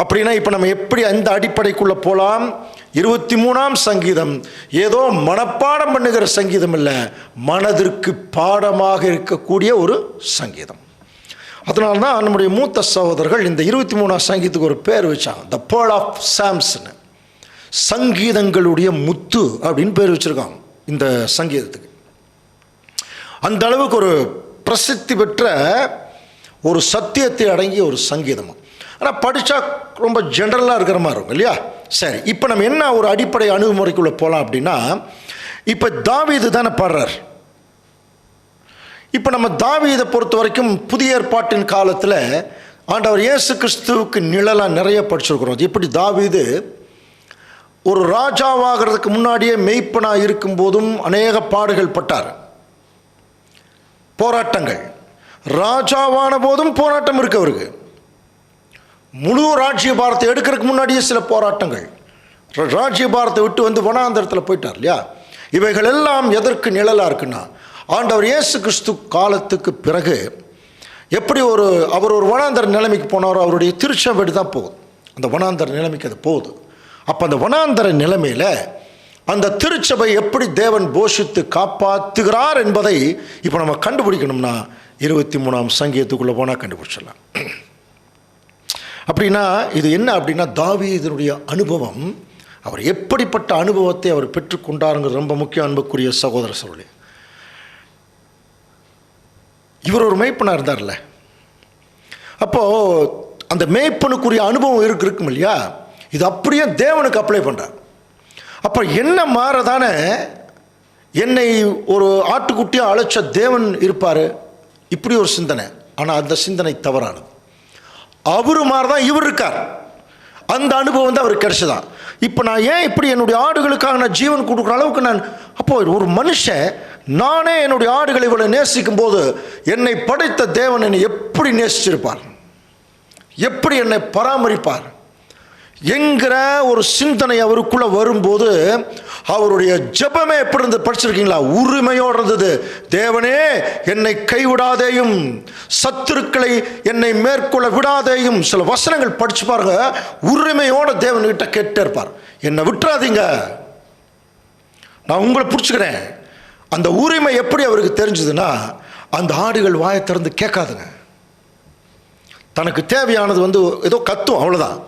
அப்படின்னா இப்போ நம்ம எப்படி அந்த அடிப்படைக்குள்ளே போகலாம்? 23ஆம் சங்கீதம் ஏதோ மனப்பாடம் பண்ணுகிற சங்கீதம் இல்லை, மனதிற்கு பாடமாக இருக்கக்கூடிய ஒரு சங்கீதம். அதனால தான் நம்முடைய மூத்த சகோதரர்கள் இந்த 23ஆம் சங்கீதத்துக்கு ஒரு பேர் வச்சாங்க, த பேர்ல் ஆஃப் சாம்சன், சங்கீதங்களுடைய முத்து அப்படின்னு பேர் வச்சுருக்காங்க இந்த சங்கீதத்துக்கு. அந்த அளவுக்கு ஒரு பிரசித்தி பெற்ற ஒரு சத்தியத்தை அடங்கிய ஒரு சங்கீதம். ஆனால் படித்தா ரொம்ப ஜென்ரலாக இருக்கிற மாதிரி இருக்கும் இல்லையா? சரி, இப்போ நம்ம என்ன ஒரு அடிப்படை அணுகுமுறைக்குள்ளே போகலாம் அப்படின்னா, இப்போ தாவீது தானே பாடுறார். இப்போ நம்ம தாவீதை பொறுத்த வரைக்கும் புதிய ஏற்பாட்டின் காலத்தில் ஆண்டவர் இயேசு கிறிஸ்துவுக்கு நிழலாக நிறைய படிச்சிருக்கிறோம். எப்படி தாவீது ஒரு ராஜாவாகிறதுக்கு முன்னாடியே மெய்ப்பனாக இருக்கும்போதும் அநேக பாடுகள் பட்டார், போராட்டங்கள். ராஜாவான போதும் போராட்டம் இருக்கு அவருக்கு. முழு ராஜ்ய பாரத்தை எடுக்கிறதுக்கு முன்னாடியே சில போராட்டங்கள். ராஜ்ய பாரத்தை விட்டு வந்து வனாந்தரத்தில் போயிட்டார் இல்லையா? இவைகள் எல்லாம் எதற்கு நிழலாக இருக்குன்னா, ஆண்டவர் இயேசு கிறிஸ்து காலத்துக்கு பிறகு எப்படி அவர் ஒரு வனாந்தர நிலைமைக்கு போனாரோ அவருடைய திருச்சபை தான் போகுது. அந்த வனாந்தர நிலைமைக்கு அது போகுது. அப்போ அந்த வனாந்தர நிலைமையில் அந்த திருச்சபை எப்படி தேவன் போஷித்து காப்பாற்றுகிறார் என்பதை இப்போ நம்ம கண்டுபிடிக்கணும்னா 23ஆம் சங்கீதத்துக்குள்ளே போனால் கண்டுபிடிச்சிடலாம். அப்படின்னா இது என்ன அப்படின்னா, தாவீதுடைய அனுபவம், அவர் எப்படிப்பட்ட அனுபவத்தை அவர் பெற்றுக்கொண்டாருங்கிறது ரொம்ப முக்கியம். அன்புக்குரிய சகோதர சகோதரி, இவர் ஒரு மேய்ப்பனாக இருந்தார்ல, அப்போது அந்த மேய்ப்பனுக்குரிய அனுபவம் இருக்கும் இல்லையா, இது அப்படியே தேவனுக்கு அப்ளை பண்ணுறார். அப்போ என்ன மாறதானே என்னை ஒரு ஆட்டுக்குட்டியாக அழைச்ச தேவன் இருப்பார், இப்படி ஒரு சிந்தனை. ஆனால் அந்த சிந்தனை தவறானது. அவரு மாதிரி தான் இவர் இருக்கார். அந்த அனுபவம் தான் அவருக்கு கிடைச்சதான். இப்போ நான் ஏன் இப்படி என்னுடைய ஆடுகளுக்காக நான் ஜீவன் கொடுக்குற அளவுக்கு நான், அப்போ ஒரு மனுஷன் நானே என்னுடைய ஆடுகளை இவ்வளோ நேசிக்கும் போது என்னை படைத்த தேவன் என்னை எப்படி நேசிச்சிருப்பார், எப்படி என்னை பராமரிப்பார் என்கிற ஒரு சிந்தனை அவருக்குள்ள வரும்போது அவருடைய ஜெபமே எப்படி இருந்தது படிச்சிருக்கீங்களா? உரிமையோடு இருந்தது. தேவனே என்னை கைவிடாதேயும், சத்துருக்களை என்னை மேற்கொள்ள விடாதேயும். சில வசனங்கள் படிச்சு பாருங்க. உரிமையோட தேவன்கிட்ட கேட்டே இருப்பார், என்னை விட்டுறாதீங்க, நான் உங்களை பிடிச்சிக்கிறேன். அந்த உரிமை எப்படி அவருக்கு தெரிஞ்சதுன்னா, அந்த ஆடுகள் வாயை திறந்து கேட்காதுங்க. தனக்கு தேவையானது ஏதோ கத்தும், அவ்வளோதான்.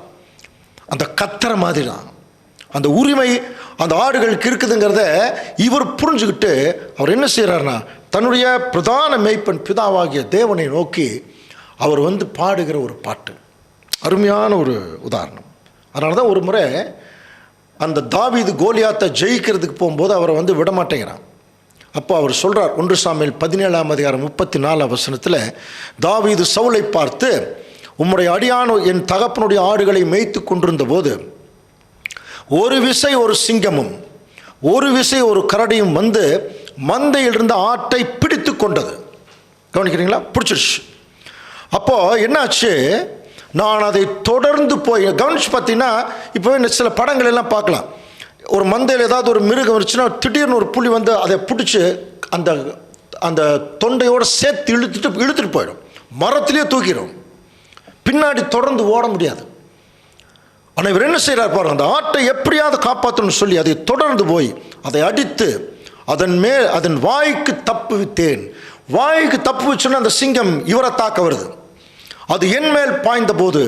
அந்த கத்துற மாதிரி தான் அந்த உரிமை அந்த ஆடுகளுக்கு இருக்குதுங்கிறத இவர் புரிஞ்சுக்கிட்டு அவர் என்ன செய்கிறார்னா, தன்னுடைய பிரதான மேய்ப்பன் பிதாவாகிய தேவனை நோக்கி அவர் பாடுகிற ஒரு பாட்டு, அருமையான ஒரு உதாரணம். அதனால தான் ஒரு முறை அந்த தாவீது கோலியாத்தை ஜெயிக்கிறதுக்கு போகும்போது அவரை விடமாட்டேங்கிறான். அப்போ அவர் சொல்கிறார், 1 சாமுவேல் 17ஆம் அதிகாரம் 34ஆம் வசனத்தில், தாவீது சவுலை பார்த்து, உம்முடைய அடியானோ என் தகப்பனுடைய ஆடுகளை மேய்த்து கொண்டிருந்த போது ஒரு விசை ஒரு சிங்கமும் ஒரு விசை ஒரு கரடியும் மந்தையில் இருந்த ஆட்டை பிடித்து கொண்டது. கவனிக்கிறீங்களா? பிடிச்சிருச்சு. அப்போது என்னாச்சு, நான் அதை தொடர்ந்து போய் கவனிச்சு பார்த்தீங்கன்னா, இப்போ சில படங்கள் எல்லாம் பார்க்கலாம். ஒரு மந்தையில் ஏதாவது ஒரு மிருகம் இருந்துச்சுன்னா திடீர்னு ஒரு புலி அதை பிடிச்சி அந்த அந்த தொண்டையோடு சேர்த்து இழுத்துட்டு போயிடும், மரத்திலேயே தூக்கிடும், பின்னாடி தொடர்ந்து ஓட முடியாது. ஆனால் இவர் என்ன செய்கிறார் பாருங்க, அந்த ஆட்டை எப்படியாவது காப்பாற்றணும்னு சொல்லி அதை தொடர்ந்து போய் அதை அடித்து அதன் வாய்க்கு தப்பு வித்தேன். வாய்க்கு தப்பு வச்சுன்னா அந்த சிங்கம் இவரை தாக்க வருது. அது என் மேல் பாய்ந்த போது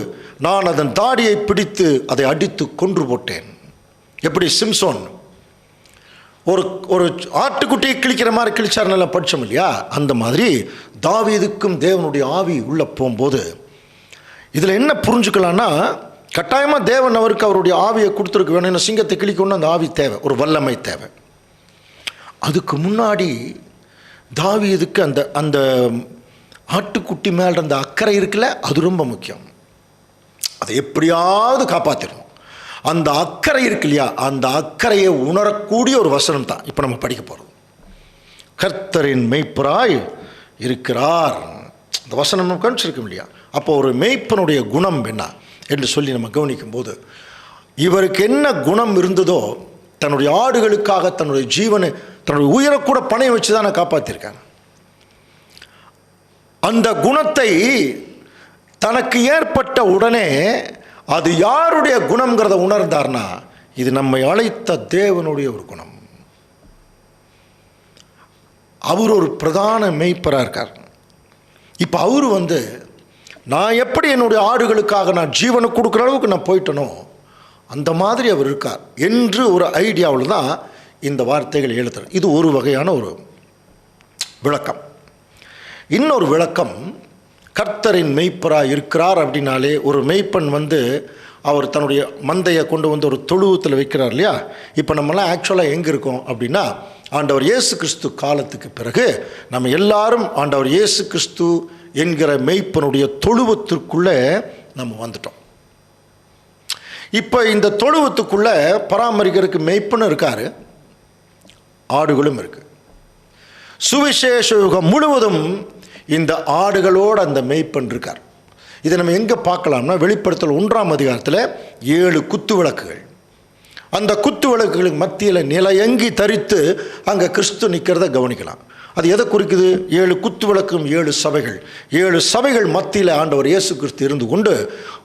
நான் அதன் தாடியை பிடித்து அதை அடித்து கொன்று போட்டேன். எப்படி சிம்சோன் ஒரு ஆட்டுக்குட்டியை கிழிக்கிற மாதிரி கிழிச்சார், நல்லா படித்தோம் இல்லையா? அந்த மாதிரி தாவீதுக்கும் தேவனுடைய ஆவி உள்ளே போகும்போது இதில் என்ன புரிஞ்சுக்கலான்னா, கட்டாயமாக தேவன் அவருக்கு அவருடைய ஆவியை கொடுத்துருக்க வேணும். என்ன சிங்கத்தை கிழிக்கணும்னு அந்த ஆவி தேவை, ஒரு வல்லமை தேவை. அதுக்கு முன்னாடி தாவீதுக்கு அந்த அந்த ஆட்டுக்குட்டி மேலே அந்த அக்கறை இருக்குல்ல, அது ரொம்ப முக்கியம். அதை எப்படியாவது காப்பாற்றிடணும். அந்த அக்கறை இருக்கு இல்லையா, அந்த அக்கறையை உணரக்கூடிய ஒரு வசனம் தான் இப்போ நம்ம படிக்க போகிறோம். கர்த்தரின் மெய்ப்பராய் இருக்கிறார். அந்த வசனம் நம்ம கணிச்சிருக்கோம் இல்லையா? அப்போ ஒரு மெய்ப்பனுடைய குணம் என்ன என்று சொல்லி நம்ம கவனிக்கும் போது, இவருக்கு என்ன குணம் இருந்ததோ, தன்னுடைய ஆடுகளுக்காக தன்னுடைய ஜீவனை, தன்னுடைய உயிரை கூட பணைய வச்சு தான் நான் காப்பாற்றிருக்காங்க. அந்த குணத்தை தனக்கு ஏற்பட்ட உடனே அது யாருடைய குணம்ங்கிறத உணர்ந்தார்னா, இது நம்மை அழைத்த தேவனுடைய ஒரு குணம். அவர் ஒரு பிரதான மேய்ப்பராக இருக்கார். இப்போ அவர் நான் எப்படி என்னுடைய ஆடுகளுக்காக நான் ஜீவனை கொடுக்குற அளவுக்கு நான் போயிட்டனோ அந்த மாதிரி அவர் இருக்கார் என்று ஒரு ஐடியாவில் தான் இந்த வார்த்தைகள் எழுதுறார். இது ஒரு வகையான ஒரு விளக்கம். இன்னொரு விளக்கம், கர்த்தரின் மெய்ப்பராக இருக்கிறார் அப்படின்னாலே, ஒரு மெய்ப்பன் அவர் தன்னுடைய மந்தையை கொண்டு ஒரு தொழுவத்தில் வைக்கிறார் இல்லையா? இப்போ நம்மளாம் ஆக்சுவலாக எங்கே இருக்கோம் அப்படின்னா, ஆண்டவர் இயேசு கிறிஸ்து காலத்துக்கு பிறகு நம்ம எல்லாரும் ஆண்டவர் இயேசு கிறிஸ்து என்கிற மெய்ப்பனுடைய தொழுவத்திற்குள்ளே நம்ம வந்துட்டோம். இப்போ இந்த தொழுவத்துக்குள்ளே பராமரிக்கிறதுக்கு மெய்ப்பனும் இருக்கார், ஆடுகளும் இருக்கு. சுவிசேஷ யுகம் முழுவதும் இந்த ஆடுகளோடு அந்த மெய்ப்பன் இருக்கார். இதை நம்ம எங்கே பார்க்கலாம்னா, வெளிப்படுத்தல் 1ஆம் அதிகாரத்தில் 7 குத்து விளக்குகள். அந்த குத்து விளக்குகளுக்கு மத்தியில் நிலையங்கி தரித்து அங்கே கிறிஸ்து நிற்கிறத கவனிக்கலாம். அது எதை குறிக்குது? 7 குத்து விளக்கும் 7 சபைகள். 7 சபைகள் மத்தியில் ஆண்டவர் இயேசு கிறிஸ்து இருந்து கொண்டு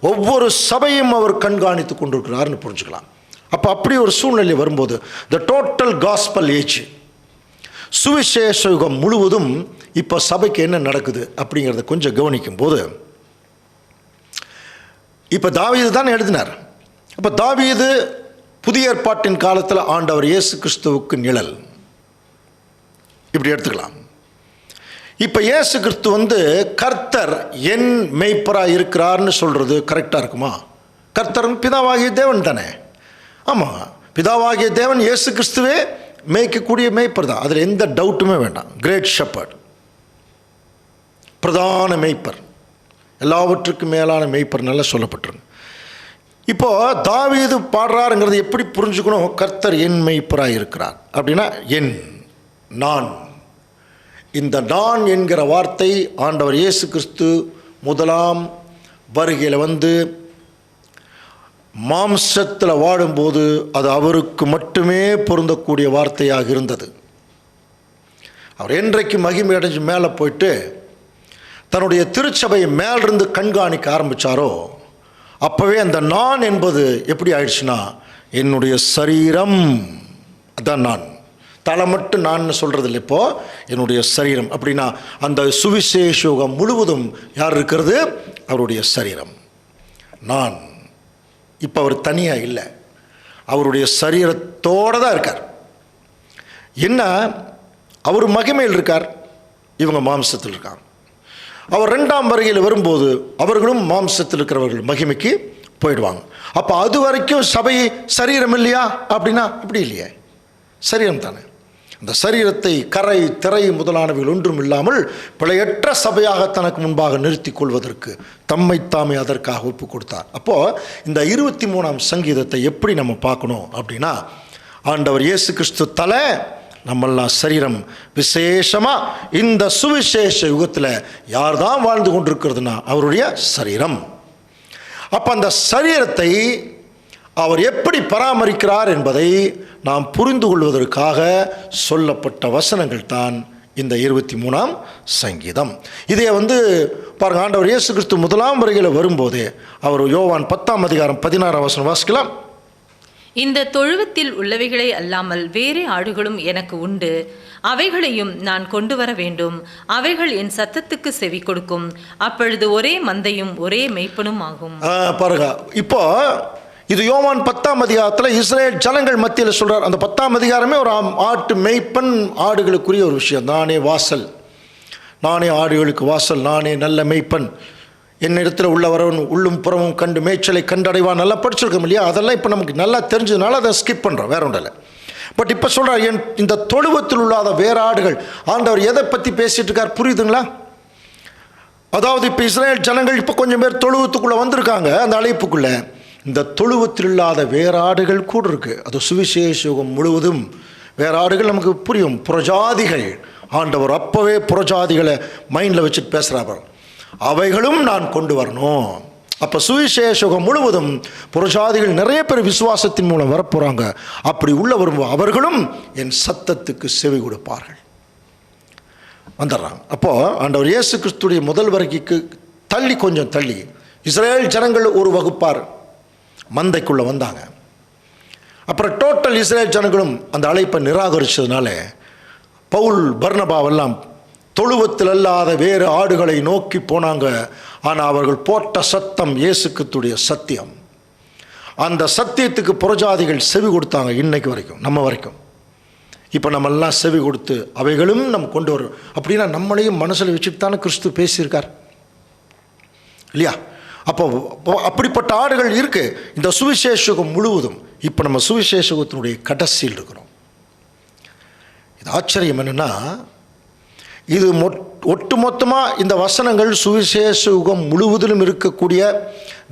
ஒவ்வொரு சபையும் அவர் கண்காணித்து கொண்டிருக்கிறார்னு புரிஞ்சுக்கலாம். அப்போ அப்படி ஒரு சூழ்நிலை வரும்போது த டோட்டல் காஸ்பல் ஏஜ், சுவிசேஷ யுகம் முழுவதும் இப்போ சபைக்கு என்ன நடக்குது அப்படிங்கிறத கொஞ்சம் கவனிக்கும் போது, இப்போ தாவீது தான் எழுதினார். அப்போ தாவீது புதிய ஏற்பாட்டின் காலத்தில் ஆண்டவர் இயேசு கிறிஸ்துவுக்கு நிழல், இப்படி எடுத்துக்கலாம். இப்போ இயேசு கிறிஸ்து கர்த்தர் என் மெய்ப்பராக இருக்கிறார்னு சொல்கிறது கரெக்டாக இருக்குமா? கர்த்தர் பிதாவாகிய தேவன் தானே? ஆமாம், பிதாவாகிய தேவன் இயேசு கிறிஸ்துவே மேய்க்கக்கூடிய மேய்ப்பர் தான், அதில் எந்த டவுட்டுமே வேண்டாம். கிரேட் ஷெப்பர்ட், பிரதான மேய்ப்பர், எல்லாவற்றுக்கும் மேலான மேய்ப்பர் நல்லா சொல்லப்பட்டிருக்கு. இப்போது தாவீது பாடுறாருங்கிறது எப்படி புரிஞ்சுக்கணும்? கர்த்தர் என் மெய்ப்பராக இருக்கிறார் அப்படின்னா நான், இந்த நான் என்கிற வார்த்தை ஆண்டவர் இயேசு கிறிஸ்து முதலாம் வருகையில் மாம்சத்தில் வாழும்போது அது அவருக்கு மட்டுமே பொருந்தக்கூடிய வார்த்தையாக இருந்தது. அவர் என்றைக்கு மகிமை அடைஞ்சு மேலே போயிட்டு தன்னுடைய திருச்சபையை மேலிருந்து கண்காணிக்க ஆரம்பித்தாரோ அப்போவே அந்த நான் என்பது எப்படி ஆயிடுச்சுன்னா, என்னுடைய சரீரம், அதான் நான். தலை மட்டும் நான் சொல்கிறது இல்லை, இப்போது என்னுடைய சரீரம். அப்படின்னா அந்த சுவிசேஷம் முழுவதும் யார் இருக்கிறது? அவருடைய சரீரம், நான். இப்போ அவர் தனியாக இல்லை, அவருடைய சரீரத்தோடு தான் இருக்கார். என்ன, அவர் மகிமையில் இருக்கார், இவங்க மாம்சத்தில் இருக்காங்க. அவர் 2ஆம் வருகையில் வரும்போது அவர்களும் மாம்சத்தில் இருக்கிறவர்கள் மகிமைக்கு போயிடுவாங்க. அப்போ அது வரைக்கும் சபை சரீரம் இல்லையா அப்படின்னா இப்படி இல்லையே, சரீரம் தானே. அந்த சரீரத்தை கரை திரை முதலானவைகள் ஒன்றும் இல்லாமல் பிழையற்ற சபையாக தனக்கு முன்பாக நிறுத்தி கொள்வதற்கு தம்மைத்தாமே அதற்காக ஒப்பு கொடுத்தார். அப்போது இந்த 23ஆம் சங்கீதத்தை எப்படி நம்ம பார்க்கணும் அப்படின்னா, ஆண்டவர் இயேசு கிறிஸ்து தலை, நம்மெல்லாம் சரீரம். விசேஷமாக இந்த சுவிசேஷ யுகத்தில் யார் தான் வாழ்ந்து கொண்டிருக்கிறதுனா அவருடைய சரீரம். அப்போ அந்த சரீரத்தை அவர் எப்படி பராமரிக்கிறார் என்பதை நாம் புரிந்து கொள்வதற்காக சொல்லப்பட்ட வசனங்கள் தான் இந்த 23ஆம் சங்கீதம். இதே பாருங்கள், ஆண்டவர் இயேசு கிறிஸ்து முதலாம் வருகையில் வரும்போதே அவர் யோவான் 10ஆம் அதிகாரம் 16ஆம் வசனம் வாசிக்கலாம். இந்த தொழுவத்தில் உள்ளவைகளை அல்லாமல் வேறே ஆடுகளும் எனக்கு உண்டு, அவைகளையும் நான் கொண்டு வர வேண்டும். அவைகள் என் சத்தத்துக்கு செவி கொடுக்கும். அப்பொழுது ஒரே மந்தையும் ஒரே மெய்ப்பனும் ஆகும். பாருங்க, இப்போ இது யோவான் 10ஆம் அதிகாரத்தில் இஸ்ரேல் ஜனங்கள் மத்தியில் சொல்கிறார். அந்த 10ஆம் அதிகாரமே ஒரு ஆட்டு மெய்ப்பன், ஆடுகளுக்குரிய ஒரு விஷயம். நானே வாசல், நானே ஆடுகளுக்கு வாசல், நானே நல்ல மெய்ப்பன், என்னிடத்தில் உள்ளவரவன் உள்ளும் புறமும் கண்டு மேய்ச்சலை கண்டடைவான். நல்லா படிச்சிருக்கோம் இல்லையா? அதெல்லாம் இப்போ நமக்கு நல்லா தெரிஞ்சதுனால அதை ஸ்கிப் பண்ணுறோம், வேற ஒன்றில். பட் இப்போ சொல்கிறார், இந்த தொழுவத்தில் உள்ளாத வேற ஆடுகள். ஆண்டவர் எதை பற்றி பேசிகிட்டு இருக்கார் புரியுதுங்களா? அதாவது இப்போ இஸ்ரேல் ஜனங்கள் இப்போ கொஞ்சம் பேர் தொழுவத்துக்குள்ளே வந்திருக்காங்க, அந்த அழைப்புக்குள்ளே. இந்த தொழுவத்தில் இல்லாத வேற ஆடுகள் கூட இருக்குது. அது சுவிசேஷம் முழுவதும் வேற ஆடுகள் நமக்கு புரியும். புறஜாதிகள், ஆண்டவர் அப்போவே புறஜாதிகளை மைண்டில் வச்சுட்டு பேசுகிறார். அவைகளும் நான் கொண்டு வரணும். அப்போ சுவிசேஷம் முழுவதும் புறஜாதிகள் நிறைய பேர் விசுவாசத்தின் மூலம் வரப்போகிறாங்க. அப்படி உள்ள வரும்போது அவர்களும் என் சத்தத்துக்கு செவி கொடுப்பார்கள், வந்துடுறாங்க. அப்போது ஆண்டவர் இயேசு கிறிஸ்துடைய முதல் வருகைக்கு கொஞ்சம் தள்ளி இஸ்ரேல் ஜனங்கள் ஒரு வகுப்பார் மந்தைக்குள்ளே வந்தாங்க. அப்புறம் டோட்டல் இஸ்ரேல் ஜனங்களும் அந்த அழைப்பை நிராகரித்ததுனால பவுல் பர்னபாவெல்லாம் தொழுவத்தில் அல்லாத வேறு ஆடுகளை நோக்கி போனாங்க. ஆனால் அவர்கள் போட்ட சத்தம் இயேசு கிறிஸ்துடைய சத்தியம். அந்த சத்தியத்துக்கு புறஜாதிகள் செவி கொடுத்தாங்க. இன்னைக்கு வரைக்கும், நம்ம வரைக்கும். இப்போ நம்மெல்லாம் செவி கொடுத்து அவைகளும் நம்ம கொண்டு வரும். அப்படின்னா நம்மளையும் மனசில் வச்சுட்டு தானே கிறிஸ்து பேசியிருக்கார் இல்லையா? அப்போ அப்படிப்பட்ட ஆடுகள் இருக்குது இந்த சுவிசேஷகம் முழுவதும். இப்போ நம்ம சுவிசேஷகத்தினுடைய கடைசியில் இருக்கிறோம். இது ஆச்சரியம் என்னென்னா, இது ஒட்டுமொத்தமாக இந்த வசனங்கள் சுவிசேஷகம் முழுவதிலும் இருக்கக்கூடிய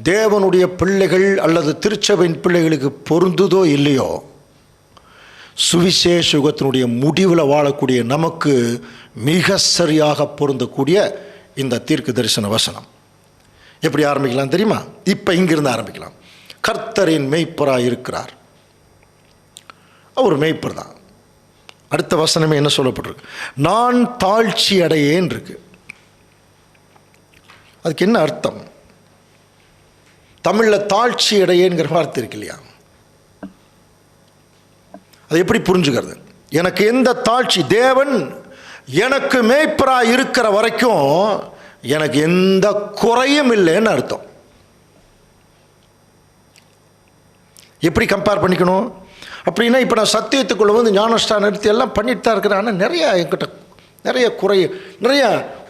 தேவனுடைய பிள்ளைகள் அல்லது திருச்சபையின் பிள்ளைகளுக்கு பொருந்துதோ இல்லையோ, சுவிசேஷகத்தினுடைய முடிவில் வாழக்கூடிய நமக்கு மிக சரியாக பொருந்தக்கூடிய இந்த தீர்க்க தரிசன வசனம். எப்படி ஆரம்பிக்கலாம் தெரியுமா? இப்போ இங்கிருந்து ஆரம்பிக்கலாம். கர்த்தரின் மெய்ப்பராக இருக்கிறார். அவர் மெய்ப்பர் தான். அடுத்த வசனமே என்ன சொல்லப்பட்டிருக்கு? நான் தாழ்ச்சி அடையேன் இருக்கு. அதுக்கு என்ன அர்த்தம்? தமிழில் தாழ்ச்சி அடையேங்கிற வார்த்தை இருக்கு இல்லையா, அது எப்படி புரிஞ்சுக்கிறது? எனக்கு எந்த தாழ்ச்சி, தேவன் எனக்கு மேய்ப்பராக இருக்கிற வரைக்கும் எனக்கு எந்த குறையும் இல்லைன்னு அர்த்தம். எப்படி கம்பேர் பண்ணிக்கணும் அப்படின்னா, இப்போ நான் சத்தியத்துக்குள்ள வந்து ஞானஸ்தானம் நிறுத்தி எல்லாம் பண்ணிட்டு தான் இருக்கிறேன். ஆனால் என்கிட்ட நிறைய நிறைய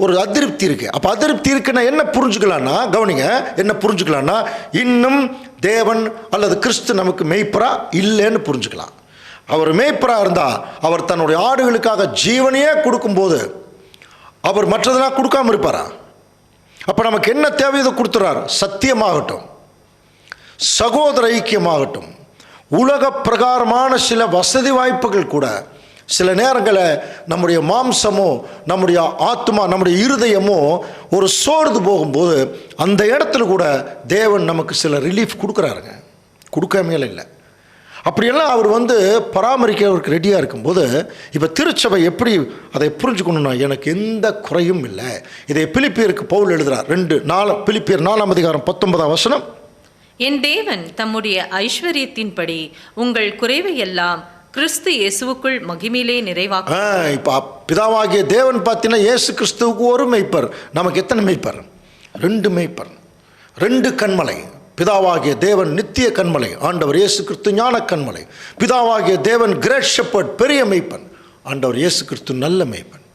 ஒரு அதிருப்தி இருக்குது. அப்போ அதிருப்தி இருக்குன்னா என்ன புரிஞ்சுக்கலான்னா, கவனிங்க, என்ன புரிஞ்சுக்கலான்னா, இன்னும் தேவன் அல்லது கிறிஸ்து நமக்கு மேய்ப்பரா இல்லைன்னு புரிஞ்சுக்கலாம். அவர் மேய்ப்பராக இருந்தால் அவர் தன்னுடைய ஆடுகளுக்காக ஜீவனையே கொடுக்கும்போது அவர் மற்றதெல்லாம் கொடுக்காம இருப்பாரா? அப்போ நமக்கு என்ன தேவையோ கொடுத்துறாரு. சத்தியமாகட்டும், சகோதர ஐக்கியமாகட்டும், உலக பிரகாரமான சில வசதி வாய்ப்புகள் கூட சில நேரங்களில் நம்முடைய மாம்சமோ நம்முடைய ஆத்மா நம்முடைய இருதயமோ ஒரு சோர்ந்து போகும்போது அந்த இடத்துல கூட தேவன் நமக்கு சில ரிலீஃப் கொடுக்குறாருங்க, கொடுக்காமே இல்லை. அப்படியெல்லாம் அவர் வந்து பராமரிக்கிறவருக்கு ரெடியாக இருக்கும்போது, இப்போ திருச்சபை எப்படி அதை புரிஞ்சுக்கணும்னா, எனக்கு எந்த குறையும் இல்லை. இதை பிலிப்பியருக்கு பவுல் எழுதுகிறார். பிலிப்பியர் 4:19. என் தேவன் தம்முடைய ஐஸ்வர்யத்தின்படி உங்கள் குறைவை எல்லாம் கிறிஸ்து இயேசுவுக்குள் மகிமையிலே நிறைவாக்க. இப்போ பிதாவாகிய தேவன் பார்த்தீங்கன்னா இயேசு கிறிஸ்துவுக்கு ஒரு மேய்ப்பர், நமக்கு எத்தனை மேய்ப்பர்? 2 மேய்ப்பர், 2 கண்மலை. பிதாவாகிய தேவன் நித்திய கண்மலை, ஆண்டவர் இயேசு கிறிஸ்து ஞான கண்மலை. பிதாவாகிய தேவன் கிரேட் ஷெப்பர்ட், பெரிய மேய்ப்பன். ஆண்டவர் இயேசு கிறிஸ்து நல்ல மேய்ப்பன்.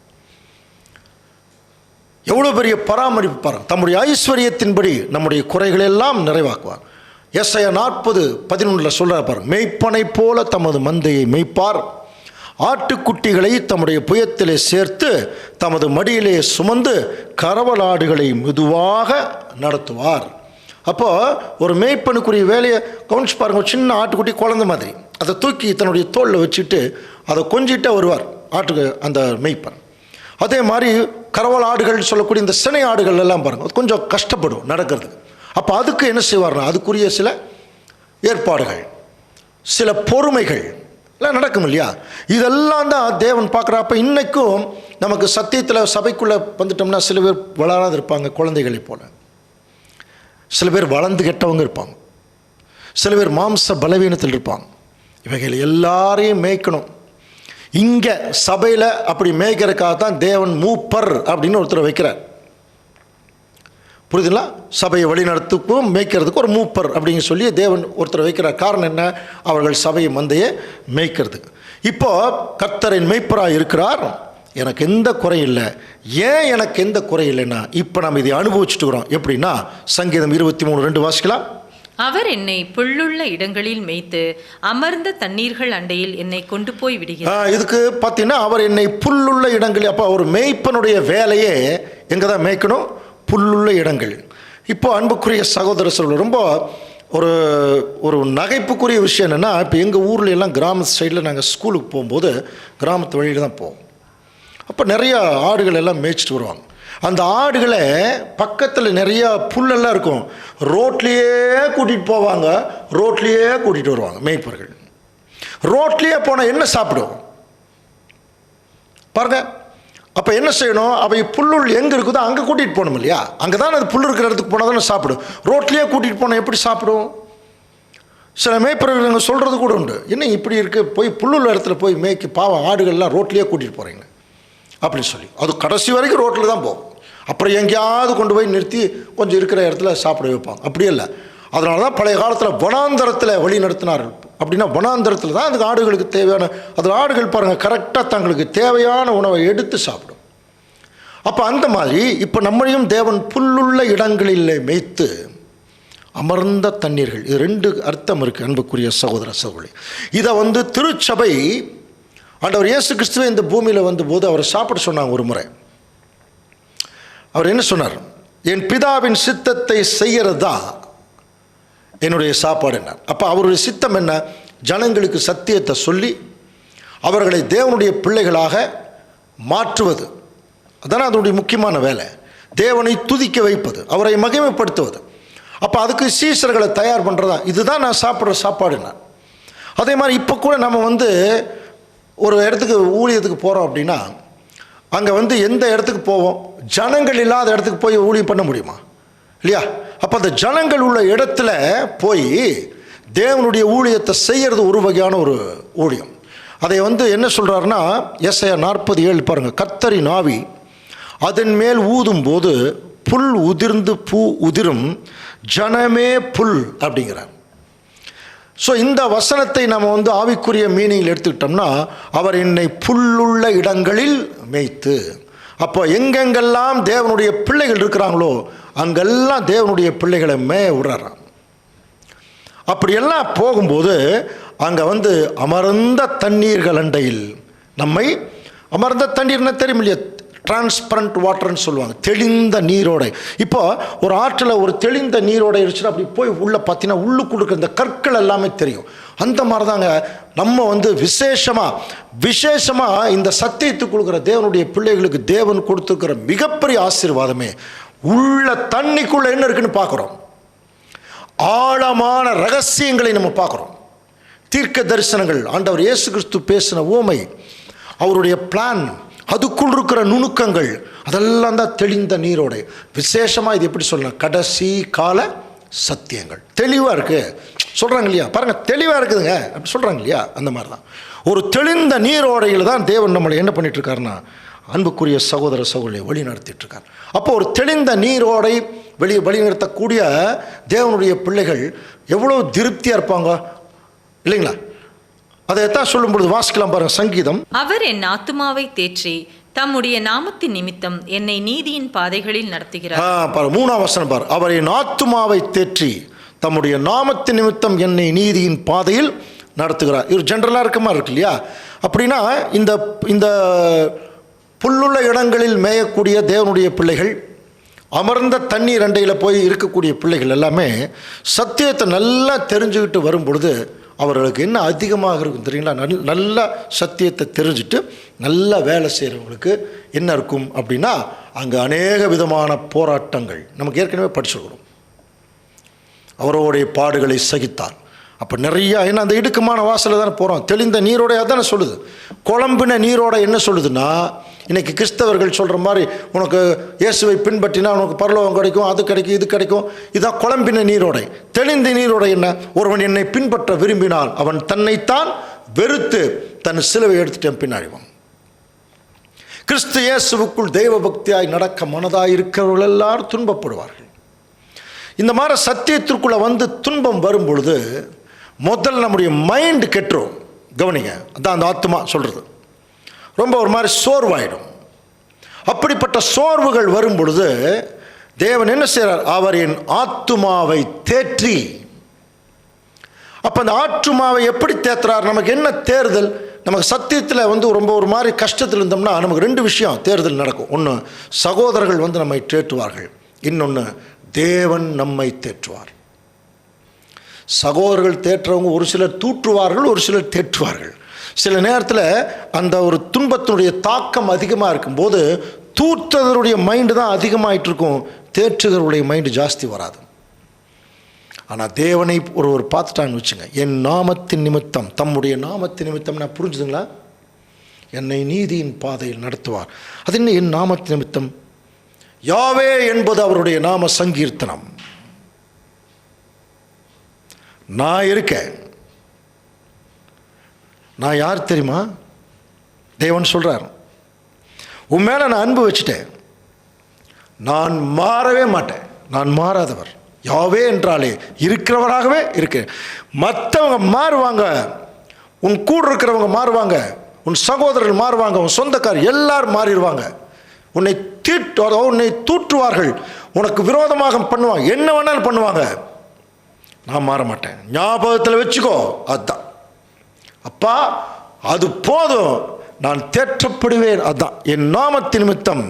எவ்வளோ பெரிய பராமரிப்பு பாருங்க. தம்முடைய ஐஸ்வர்யத்தின்படி நம்முடைய குறைகளை எல்லாம் நிறைவாக்குவார். எஸ்ஐயா 40:11 சொல்ற பாருங்க, மேய்ப்பனை போல தமது மந்தையை மேய்ப்பார், ஆட்டுக்குட்டிகளை தம்முடைய புயத்திலே சேர்த்து தமது மடியிலே சுமந்து கரவலாடுகளை மெதுவாக நடத்துவார். அப்போ ஒரு மேய்ப்பனுக்குரிய வேலையை கவனிச்சு பாருங்க. ஒரு சின்ன ஆட்டுக்குட்டி குழந்தை மாதிரி அதை தூக்கி தன்னுடைய தோளில் வச்சுட்டு அதை கொஞ்சிட்டே வருவார் ஆட்டுக்கு அந்த மேய்ப்பன். அதே மாதிரி கரவல் ஆடுகள் சொல்லக்கூடிய இந்த சினை ஆடுகள் எல்லாம் பாருங்கள், அது கொஞ்சம் கஷ்டப்படும் நடக்கிறதுக்கு. அப்போ அதுக்கு என்ன செய்வார்னா, அதுக்குரிய சில ஏற்பாடுகள், சில பொறுமைகள் எல்லாம் நடக்கும் இல்லையா. இதெல்லாம் தான் தேவன் பார்க்குறப்ப. இன்றைக்கும் நமக்கு சத்தியத்தில் சபைக்குள்ளே வந்துட்டோம்னா சில பேர் வளராது இருப்பாங்க, குழந்தைகளை போல. சில பேர் வளர்ந்து கெட்டவங்க இருப்பாங்க, சில பேர் மாம்ச பலவீனத்தில் இருப்பாங்க. இவைகள் எல்லாரையும் மேய்க்கணும். இங்கே சபையில் அப்படி மேய்க்கிறதுக்காக தான் தேவன் மூப்பர் அப்படின்னு ஒருத்தர் வைக்கிறார். புரியுதுங்களா? சபையை வழிநடத்துக்கும் மேய்க்கிறதுக்கு ஒரு மூப்பர் அப்படின்னு சொல்லி தேவன் ஒருத்தர் வைக்கிறார். காரணம் என்ன? அவர்கள் சபையை மந்தையை மேய்க்கிறதுக்கு. இப்போ கர்த்தரின் மேய்ப்பராக இருக்கிறார், எனக்கு எந்த குறை இல்லை. ஏன் எனக்கு எந்த குறை இல்லைன்னா, இப்போ நம்ம இதை அனுபவிச்சுட்டு வரோம். எப்படின்னா, சங்கீதம் 23:2 வாசிக்கலாம். அவர் என்னை புல்லுள்ள இடங்களில் மேய்த்து அமர்ந்த தண்ணீர்கள் அண்டையில் என்னை கொண்டு போய் விடுகிறார். இதுக்கு பார்த்தீங்கன்னா, அவர் என்னை புல்லுள்ள இடங்களில். அப்போ ஒரு மேய்ப்பனுடைய வேலையே எங்கே தான் மேய்க்கணும்? புல்லுள்ள இடங்கள். இப்போ அன்புக்குரிய சகோதர சொல்ல ரொம்ப ஒரு நகைப்புக்குரிய விஷயம் என்னென்னா, இப்போ எங்கள் ஊரில் எல்லாம் கிராம சைடில் நாங்கள் ஸ்கூலுக்கு போகும்போது கிராமத்து வழியில் தான் போவோம். அப்போ நிறையா ஆடுகள் எல்லாம் மேய்ச்சிட்டு வருவாங்க. அந்த ஆடுகளை பக்கத்தில் நிறையா புல்லெல்லாம் இருக்கும், ரோட்லேயே கூட்டிகிட்டு போவாங்க, ரோட்லேயே கூட்டிகிட்டு வருவாங்க மேய்ப்பர்கள். ரோட்லேயே போனால் என்ன சாப்பிடும் பாருங்க. அப்போ என்ன செய்யணும்? அவை புல்லுள் எங்கே இருக்குதோ அங்கே கூட்டிகிட்டு போகணும் இல்லையா? அங்கே தான் அது புல் இருக்கிற இடத்துக்கு போனால் தானே சாப்பிடும். ரோட்லேயே கூட்டிகிட்டு போனால் எப்படி சாப்பிடும்? சில மேய்ப்பர்கள் சொல்கிறது கூட உண்டு, என்ன இப்படி இருக்குது, போய் புல்லுள்ள இடத்துல போய் மேய்க்கு, பாவம் ஆடுகள்லாம் ரோட்லேயே கூட்டிகிட்டு போகிறீங்க அப்படின்னு சொல்லி. அது கடைசி வரைக்கும் ரோட்டில் தான் போகும். அப்புறம் எங்கேயாவது கொண்டு போய் நிறுத்தி கொஞ்சம் இருக்கிற இடத்துல சாப்பிட வைப்பாங்க. அப்படியே இல்லை. அதனால தான் பழைய காலத்தில் வனாந்தரத்தில் வழி நடத்தினார்கள். அப்படின்னா வனாந்தரத்தில் தான் அதுக்கு ஆடுகளுக்கு தேவையான, அதில் ஆடுகள் பாருங்கள் கரெக்டாக தங்களுக்கு தேவையான உணவை எடுத்து சாப்பிடும். அப்போ அந்த மாதிரி இப்போ நம்மளையும் தேவன் புல்லுள்ள இடங்களில் மேய்த்து அமர்ந்த தண்ணீர்கள். இது 2 அர்த்தம் இருக்குது அன்புக்குரிய சகோதர சகோதரி. இதை திருச்சபை ஆண்டவர் இயேசு கிறிஸ்துவே இந்த பூமியில் வந்தபோது அவர் சாப்பிட சொன்னாங்க. ஒரு முறை அவர் என்ன சொன்னார்? என் பிதாவின் சித்தத்தை செய்கிறது தான் என்னுடைய சாப்பாடு என்ன. அப்போ அவருடைய சித்தம் என்ன? ஜனங்களுக்கு சத்தியத்தை சொல்லி அவர்களை தேவனுடைய பிள்ளைகளாக மாற்றுவது. அதான அதனுடைய முக்கியமான வேலை. தேவனை துதிக்க வைப்பது, அவரை மகிமைப்படுத்துவது. அப்போ அதுக்கு சீசர்களை தயார் பண்ணுறதா இதுதான் நான் சாப்பிட்ற சாப்பாடு என்ன. அதே மாதிரி இப்போ கூட நம்ம ஒரு இடத்துக்கு ஊழியத்துக்கு போகிறோம் அப்படின்னா அங்கே வந்து எந்த இடத்துக்கு போவோம்? ஜனங்கள் இல்லாத இடத்துக்கு போய் ஊழியம் பண்ண முடியுமா? இல்லையா? அப்போ அந்த ஜனங்கள் உள்ள இடத்துல போய் தேவனுடைய ஊழியத்தை செய்கிறது ஒரு வகையான ஒரு ஊழியம். அதை வந்து என்ன சொல்கிறாருன்னா, ஏசாயா 40:7 பாருங்கள். கர்த்தரின் ஆவி அதன் மேல் ஊதும் போது புல் உதிர்ந்து பூ உதிரும், ஜனமே புல் அப்படிங்கிறார். ஸோ இந்த வசனத்தை நம்ம வந்து ஆவிக்குரிய மீனிங்கில் எடுத்துக்கிட்டோம்னா, அவர் என்னை புல்லுள்ள இடங்களில் மேய்த்து. அப்போ எங்கெங்கெல்லாம் தேவனுடைய பிள்ளைகள் இருக்கிறாங்களோ அங்கெல்லாம் தேவனுடைய பிள்ளைகளை மேய விடுறாராம். அப்படியெல்லாம் போகும்போது அங்கே வந்து அமர்ந்த தண்ணீர்கள் அண்டையில் நம்மை, அமர்ந்த தண்ணீர்னா தெரியும் இல்லையா? டிரான்ஸ்பரண்ட் வாட்டர்னு சொல்லுவாங்க, தெளிந்த நீரோடை. இப்போ ஒரு ஆற்றில் ஒரு தெளிந்த நீரோடை இருந்துச்சுன்னா அப்படி போய் உள்ளே பார்த்தீங்கன்னா உள்ளுக்குள்ள இருக்கிற இந்த கற்கள் எல்லாமே தெரியும். அந்த மாதிரி தாங்க நம்ம வந்து விசேஷமாக இந்த சத்தியத்துக்கு கொடுக்குற தேவனுடைய பிள்ளைகளுக்கு தேவன் கொடுத்துருக்கிற மிகப்பெரிய ஆசீர்வாதமே உள்ள தண்ணிக்குள்ளே என்ன இருக்குன்னு பார்க்குறோம். ஆழமான ரகசியங்களை நம்ம பார்க்குறோம். தீர்க்க தரிசனங்கள், ஆண்டவர் இயேசு கிறிஸ்து பேசின உவமை, அவருடைய பிளான், அதுக்குள் இருக்கிற நுணுக்கங்கள், அதெல்லாம் தான் தெளிந்த நீரோடை. விசேஷமாக இது எப்படி சொல்லலாம்? கடைசி கால சத்தியங்கள் தெளிவாக இருக்குது சொல்கிறாங்க இல்லையா? பாருங்கள், தெளிவாக இருக்குதுங்க அப்படி சொல்கிறாங்க இல்லையா? அந்த மாதிரி தான் ஒரு தெளிந்த நீரோடையில் தான் தேவன் நம்மளை என்ன பண்ணிகிட்ருக்காருன்னா, அன்புக்குரிய சகோதர சகோதரியை வழி நடத்திட்டுருக்கார். அப்போ ஒரு தெளிந்த நீரோடை வழி நடத்தக்கூடிய தேவனுடைய பிள்ளைகள் எவ்வளோ திருப்தியாக இருப்பாங்க இல்லைங்களா? அதைத்தான் சொல்லும் பொழுது வாசிக்கலாம் பாருங்க. சங்கீதம், அவர் என் ஆத்துமாவை தேற்றி தம்முடைய நாமத்தின் நிமித்தம் என்னை நீதியின் பாதைகளில் நடத்துகிறார். 3ஆம் வசனம் பாரு. அவர் என் ஆத்துமாவை தேற்றி தம்முடைய நாமத்தின் நிமித்தம் என்னை நீதியின் பாதையில் நடத்துகிறார். இது ஜென்ரலாக இருக்க மாதிரி இருக்கு இல்லையா? அப்படின்னா இந்த புல்லுள்ள இடங்களில் மேயக்கூடிய தேவனுடைய பிள்ளைகள், அமர்ந்த தண்ணீர் அண்டையில் போய் இருக்கக்கூடிய பிள்ளைகள் எல்லாமே சத்தியத்தை நல்லா தெரிஞ்சுக்கிட்டு வரும் பொழுது அவர்களுக்கு என்ன அதிகமாக இருக்கும் தெரியுங்களா? நல்ல சத்தியத்தை தெரிஞ்சுட்டு நல்லா வேலை செய்கிறவங்களுக்கு என்ன இருக்கும் அப்படின்னா, அங்கே அநேக விதமான போராட்டங்கள் நமக்கு ஏற்கனவே படிச்சுக்கிறோம். அவரோடைய பாடுகளை சகித்தார். அப்போ நிறையா என்ன அந்த இடுக்கமான வாசலில் தானே போகிறோம். தெளிந்த நீரோடையாக தானே சொல்லுது. குழம்பின நீரோடை என்ன சொல்லுதுன்னா, இன்றைக்கி கிறிஸ்தவர்கள் சொல்கிற மாதிரி உனக்கு இயேசுவை பின்பற்றினா உனக்கு பரலோகம் கிடைக்கும், அது கிடைக்கும், இது கிடைக்கும். இதுதான் குழம்பின நீரோடை. தெளிந்த நீரோடை என்ன? ஒருவன் என்னை பின்பற்ற விரும்பினால் அவன் தன்னைத்தான் வெறுத்து தன் சிலுவை எடுத்துட்டு பின்னாடிவான். கிறிஸ்து இயேசுவுக்குள் தெய்வ பக்தியாய் நடக்க மனதாய் இருக்கிறவர்கள் எல்லாரும் துன்பப்படுவார்கள். இந்த மாதிரி சத்தியத்திற்குள்ளே வந்து துன்பம் வரும் பொழுது முதல்ல நம்முடைய மைண்டு கெட்டுரும். கவனிங்க, அதான் அந்த ஆத்மா சொல்கிறது. ரொம்ப ஒரு மாதிரி சோர்வாயிடும். அப்படிப்பட்ட சோர்வுகள் வரும் பொழுது தேவன் என்ன செய்கிறார்? அவர் என் ஆத்துமாவை தேற்றி. அப்போ அந்த ஆத்துமாவை எப்படி தேத்துறார்? நமக்கு என்ன தேர்தல்? நமக்கு சத்தியத்தில் வந்து ரொம்ப ஒரு மாதிரி கஷ்டத்தில் இருந்தோம்னா நமக்கு 2 விஷயம் தேர்தல் நடக்கும். ஒன்று, சகோதரர்கள் வந்து நம்மை தேற்றுவார்கள். இன்னொன்று, தேவன் நம்மை தேற்றுவார். சகோதரர்கள் தேற்றவங்க ஒரு சிலர் தூற்றுவார்கள், ஒரு சிலர் தேற்றுவார்கள். சில நேரத்தில் அந்த ஒரு துன்பத்தினுடைய தாக்கம் அதிகமாக இருக்கும்போது தூற்றதனுடைய மைண்டு தான் அதிகமாகிட்டு இருக்கும், தேற்றுகளுடைய மைண்டு ஜாஸ்தி வராது. ஆனால் தேவனை ஒருவர் பார்த்துட்டான்னு வச்சுங்க, என் நாமத்தின் நிமித்தம், தம்முடைய நாமத்தின் நிமித்தம், நான் புரிஞ்சுதுங்களா? என்னை நீதியின் பாதையில் நடத்துவார். அது என்ன என் நாமத்தின் நிமித்தம்? யாவே என்பது அவருடைய நாம சங்கீர்த்தனம். நான் இருக்கேன். நான் யார் தெரியுமா? தேவன் சொல்றார், உன் மேல நான் அன்பு வச்சுட்டேன், நான் மாறவே மாட்டேன், நான் மாறாதவர். யாவே என்றாலே இருக்கிறவராகவே இருக்கேன். மற்றவங்க மாறுவாங்க, உன் கூட இருக்கிறவங்க மாறுவாங்க, உன் சகோதரர்கள் மாறுவாங்க, உன் சொந்தக்காரர் எல்லாரும் மாறிடுவாங்க. உன்னை தூற்றுவார்கள், உனக்கு விரோதமாக பண்ணுவாங்க, என்ன வேணாலும் பண்ணுவாங்க. நான் மாற மாட்டேன். ஞாபகத்தில் வச்சுக்கோ. அதுதான் அப்பா, அது போதும், நான் தேற்றப்படுவேன். அதுதான் என் நாமத்தின் நிமித்தம்.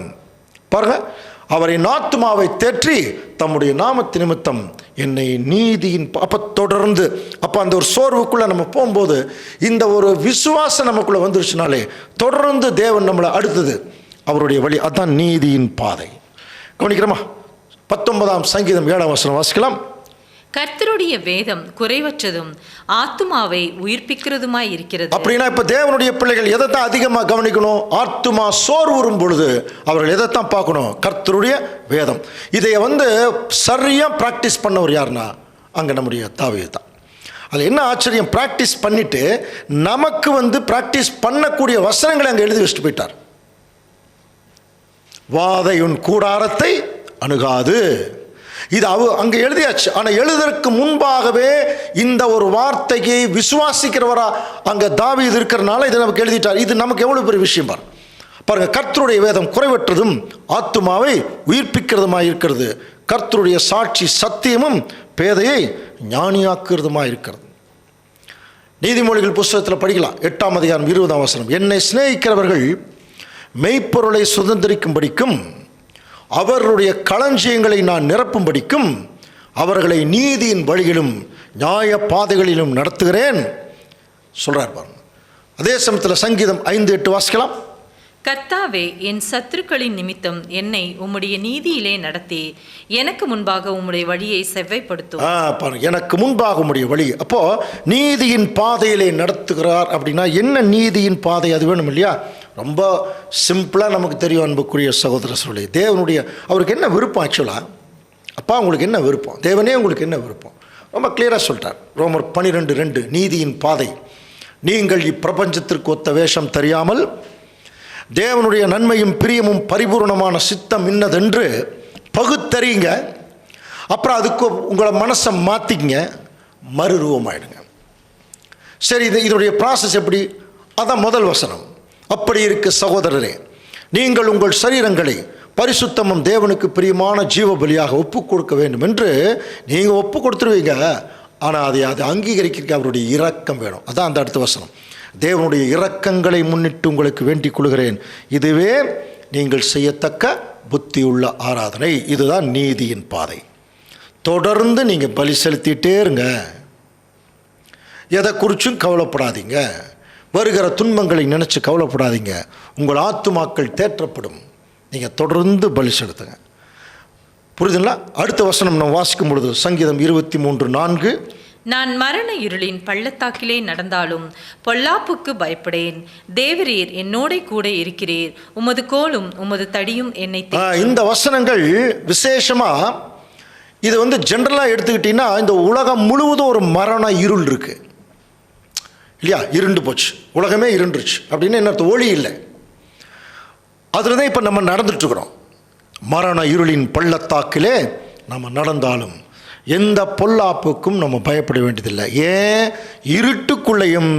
பாருங்க, அவர் என் ஆத்துமாவை தேற்றி தம்முடைய நாமத்தின் நிமித்தம் என்னை நீதியின். அப்போ தொடர்ந்து அப்போ அந்த ஒரு சோர்வுக்குள்ளே நம்ம போகும்போது இந்த ஒரு விசுவாசம் நமக்குள்ளே வந்துருச்சுனாலே தொடர்ந்து தேவன் நம்மளை அடுத்தது அவருடைய வழி. அதுதான் நீதியின் பாதை. கவனிக்கிறோமா? 19ஆம் சங்கீதம் 7ஆம் வசனம் வாசிக்கலாம். கர்த்தருடைய வேதம் குறைவற்றதும் ஆத்துமாவை உயிர்ப்பிக்கிறதுமாய் இருக்கிறது. அப்படின்னா இப்ப தேவனுடைய பிள்ளைகள் எதைத்தான் அதிகமாக கவனிக்கணும்? ஆத்துமா சோர்வுறும் பொழுது அவர்கள் எதைத்தான் பார்க்கணும்? கர்த்தருடைய வேதம். இதை சரியா பிராக்டிஸ் பண்ணவர் யாருன்னா அங்க நம்முடைய தாவீது தான். அது என்ன ஆச்சரியம், பிராக்டிஸ் பண்ணிட்டு நமக்கு பிராக்டிஸ் பண்ணக்கூடிய வசனங்களை அங்க எழுதி வச்சுட்டு போயிட்டார். வாதை உன் கூடாரத்தை அணுகாது, இது அங்க எழுதியாச்சு. ஆனா எழுதுறதுக்கு முன்பாகவே இந்த ஒரு வார்த்தையை விசுவாசிக்கிறவரா அங்க தாவீது இருக்கிறனால இதை நமக்கு எழுதிட்டார். இது நமக்கு எவ்வளவு பெரிய விஷயம் பாருங்க. கர்த்தருடைய வேதம் குறைவற்றதும் ஆத்துமாவை உயிர்ப்பிக்கிறதுமாய் இருக்கிறது, கர்த்தருடைய சாட்சி சத்தியமும் பேதையை ஞானியாக்குறதுமாய் இருக்கிறது. நீதிமொழிகள் புஸ்தகத்தில் படிக்கலாம், 8ஆம் அதிகாரம் 20ஆம் வசனம். என்னை சிநேகிக்கிறவர்கள் மெய்ப்பொருளை சுதந்திரிக்கும்படிக்கும் அவர்களுடைய களஞ்சியங்களை நான் நிரப்பும்படிக்கும் அவர்களை நீதியின் வழியிலும் நியாய பாதைகளிலும் நடத்துகிறேன் சொல்றார் பாருங்க. அதே சமயத்தில் சங்கீதம் 5:8 வாசிக்கலாம். கர்த்தாவே, என் சத்துருக்களின் நிமித்தம் என்னை உம்முடைய நீதியிலே நடத்தி எனக்கு முன்பாக உம்முடைய வழியை செவ்வைப்படுத்தும். பாருங்க, எனக்கு முன்பாக உம்முடைய வழி. அப்போ நீதியின் பாதையிலே நடத்துகிறார் அப்படின்னா என்ன நீதியின் பாதை? அது வேணும் இல்லையா? ரொம்ப சிம்பிளாக நமக்கு தெரியும் அன்புக்குரிய சகோதர சொல்லி. தேவனுடைய அவருக்கு என்ன விருப்பம்? ஆக்சுவலாக அப்பா உங்களுக்கு என்ன விருப்பம்? தேவனே உங்களுக்கு என்ன விருப்பம்? ரொம்ப கிளியராக சொல்லிட்டார். ரோமர் 12:2 நீதியின் பாதை. நீங்கள் இப்பிரபஞ்சத்திற்கு ஒத்த வேஷம் தெரியாமல் தேவனுடைய நன்மையும் பிரியமும் பரிபூர்ணமான சித்தம் இன்னதென்று பகுத்தறிங்க. அப்புறம் அதுக்கு உங்களை மனசை மாற்றிங்க, மறுரூபமாயிடுங்க. சரி, இதனுடைய ப்ராசஸ் எப்படி? அதான் முதல் வசனம். அப்படி இருக்க சகோதரரே, நீங்கள் உங்கள் சரீரங்களை பரிசுத்தமும் தேவனுக்கு பிரியமான ஜீவ பலியாக ஒப்பு கொடுக்க வேண்டும் என்று நீங்கள் ஒப்பு கொடுத்துருவீங்க. ஆனால் அதை அங்கீகரிக்க அவருடைய இரக்கம் வேணும். அதான் அந்த அடுத்த வசனம். தேவனுடைய இரக்கங்களை முன்னிட்டு உங்களுக்கு வேண்டிக் கொள்கிறேன், இதுவே நீங்கள் செய்யத்தக்க புத்தியுள்ள ஆராதனை. இதுதான் நீதியின் பாதை. தொடர்ந்து நீங்கள் பலி செலுத்திட்டே இருங்க, எதை குறிச்சும் கவலைப்படாதீங்க, வருகிற துன்பங்களை நினைச்சு கவலைப்படாதீங்க, உங்கள் ஆத்துமாக்கள் தேற்றப்படும். நீங்கள் தொடர்ந்து பலி செலுத்துங்க. புரியுதுங்களா? அடுத்த வசனம் நம்ம வாசிக்கும் பொழுது சங்கீதம் 23:4 நான் மரண இருளின் பள்ளத்தாக்கிலே நடந்தாலும் பொல்லாப்புக்கு பயப்படேன், தேவரீர் என்னோட கூட இருக்கிறீர், உமது கோலும் உமது தடியும் என்னை. இந்த வசனங்கள் விசேஷமா இது ஜென்ரலா எடுத்துக்கிட்டீங்கன்னா இந்த உலகம் முழுவதும் ஒரு மரண இருள் இருக்கு இல்லையா? இருண்டு போச்சு, உலகமே இருண்டுருச்சு அப்படின்னு என்ன அர்த்தம்? ஒளி இல்லை. அதுல தான் இப்ப நம்ம நடந்துட்டு இருக்கிறோம். மரண இருளின் பள்ளத்தாக்கிலே நம்ம நடந்தாலும் எந்த பொல்லாப்புக்கும் நம்ம பயப்பட வேண்டியதில்லை. ஏன்? இருட்டுக்குள்ளையும்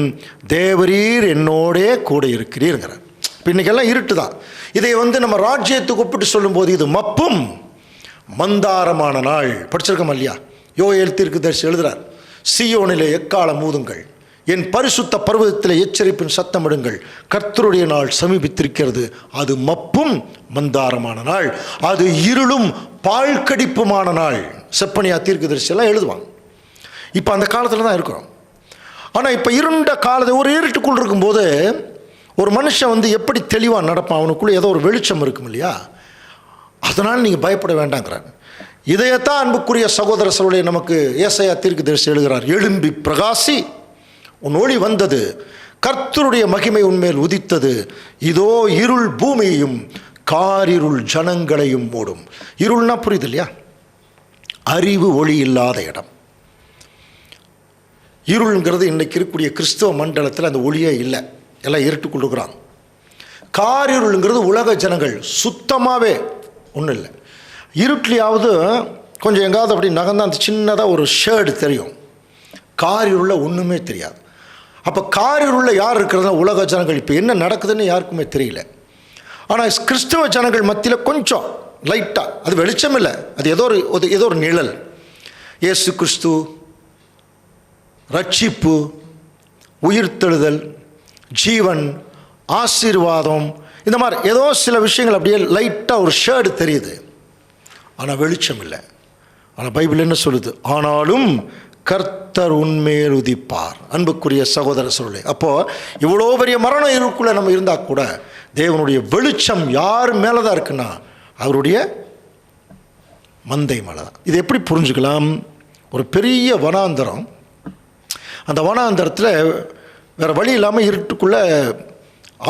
தேவரீர் என்னோடே கூட இருக்கிறீர்ங்கிறார். இப்போ இன்னைக்கெல்லாம் இருட்டு தான். இதை நம்ம ராஜ்யத்துக்கு ஒப்பிட்டு சொல்லும்போது இது மப்பும் மந்தாரமான நாள். படிச்சிருக்கோம் இல்லையா? யோவேல் தீர்க்கதரிசி எழுதுறார், சீயோனிலே எக்காலம் ஊதுங்கள், என் பரிசுத்த பர்வதத்தில் எச்சரிப்பின் சத்தமிடுங்கள், கர்த்தருடைய நாள் சமீபித்திருக்கிறது, அது மப்பும் மந்தாரமான நாள், அது இருளும் பாழ்கடிப்புமான நாள். செப்பனியா தீர்க்கதரிசி எல்லாம் எழுதுவாங்க. இப்போ அந்த காலத்தில் தான் இருக்கிறோம். ஆனால் இப்போ இருண்ட காலத்தை ஒரு இருட்டுக்குள் இருக்கும்போது ஒரு மனுஷன் எப்படி தெளிவாக நடப்பான்? அவனுக்குள்ளே ஏதோ ஒரு வெளிச்சம் இருக்கும் இல்லையா? அதனால் நீங்கள் பயப்பட வேண்டாங்கிறார். இதையத்தான் அன்புக்குரிய சகோதர சகோதரி நமக்கு ஏசாயா தீர்க்கதரிசி எழுதுகிறார். எழும்பி பிரகாசி, உன் ஒளி வந்தது, கர்த்தருடைய மகிமை உன்மேல் உதித்தது, இதோ இருள் பூமியையும் காரிருள் ஜனங்களையும் மூடும். இருள்னா புரியுது இல்லையா? அறிவு ஒளி இல்லாத இடம். இருள்ங்கிறது இன்னைக்கு இருக்கக்கூடிய கிறிஸ்தவ மண்டலத்தில் அந்த ஒளியே இல்லை, எல்லாம் இருட்டுக்குள் இருக்கிறாங்க. காரிருள்ங்கிறது உலக ஜனங்கள் சுத்தமாகவே ஒன்றும் இல்லை. இருட்லையாவது கொஞ்சம் எங்காவது அப்படி நகர்ந்தால் அந்த சின்னதாக ஒரு ஷேடு தெரியும். காரிருளில் ஒன்றுமே தெரியாது. அப்போ காரிருளில் யார் இருக்கிறதா? உலக ஜனங்கள். இப்போ என்ன நடக்குதுன்னு யாருக்குமே தெரியல. ஆனால் கிறிஸ்தவ ஜனங்கள் மத்தியில் கொஞ்சம் லைட்டாக, அது வெளிச்சம் இல்லை, அது ஏதோ ஒரு நிழல். இயேசு கிறிஸ்து, ரட்சிப்பு, உயிர்த்தெழுதல், ஜீவன், ஆசீர்வாதம், இந்த மாதிரி ஏதோ சில விஷயங்கள் அப்படியே லைட்டாக ஒரு ஷேடு தெரியுது. ஆனால் வெளிச்சம் இல்லை. ஆனால் பைபிள் என்ன சொல்லுது? ஆனாலும் கர்த்தர் உன்மேல் உதிப்பார். அன்புக்குரிய சகோதர சொல்லே, அப்போது இவ்வளோ பெரிய மரணம் இருக்குள்ளே நம்ம இருந்தால் கூட தேவனுடைய வெளிச்சம் யார் மேலே தான் இருக்குன்னா அவருடைய மந்தை மேலே தான். இது எப்படி புரிஞ்சுக்கலாம்? ஒரு பெரிய வனாந்தரம். அந்த வனாந்தரத்தில் வேறு வழி இல்லாமல் இருட்டுக்குள்ளே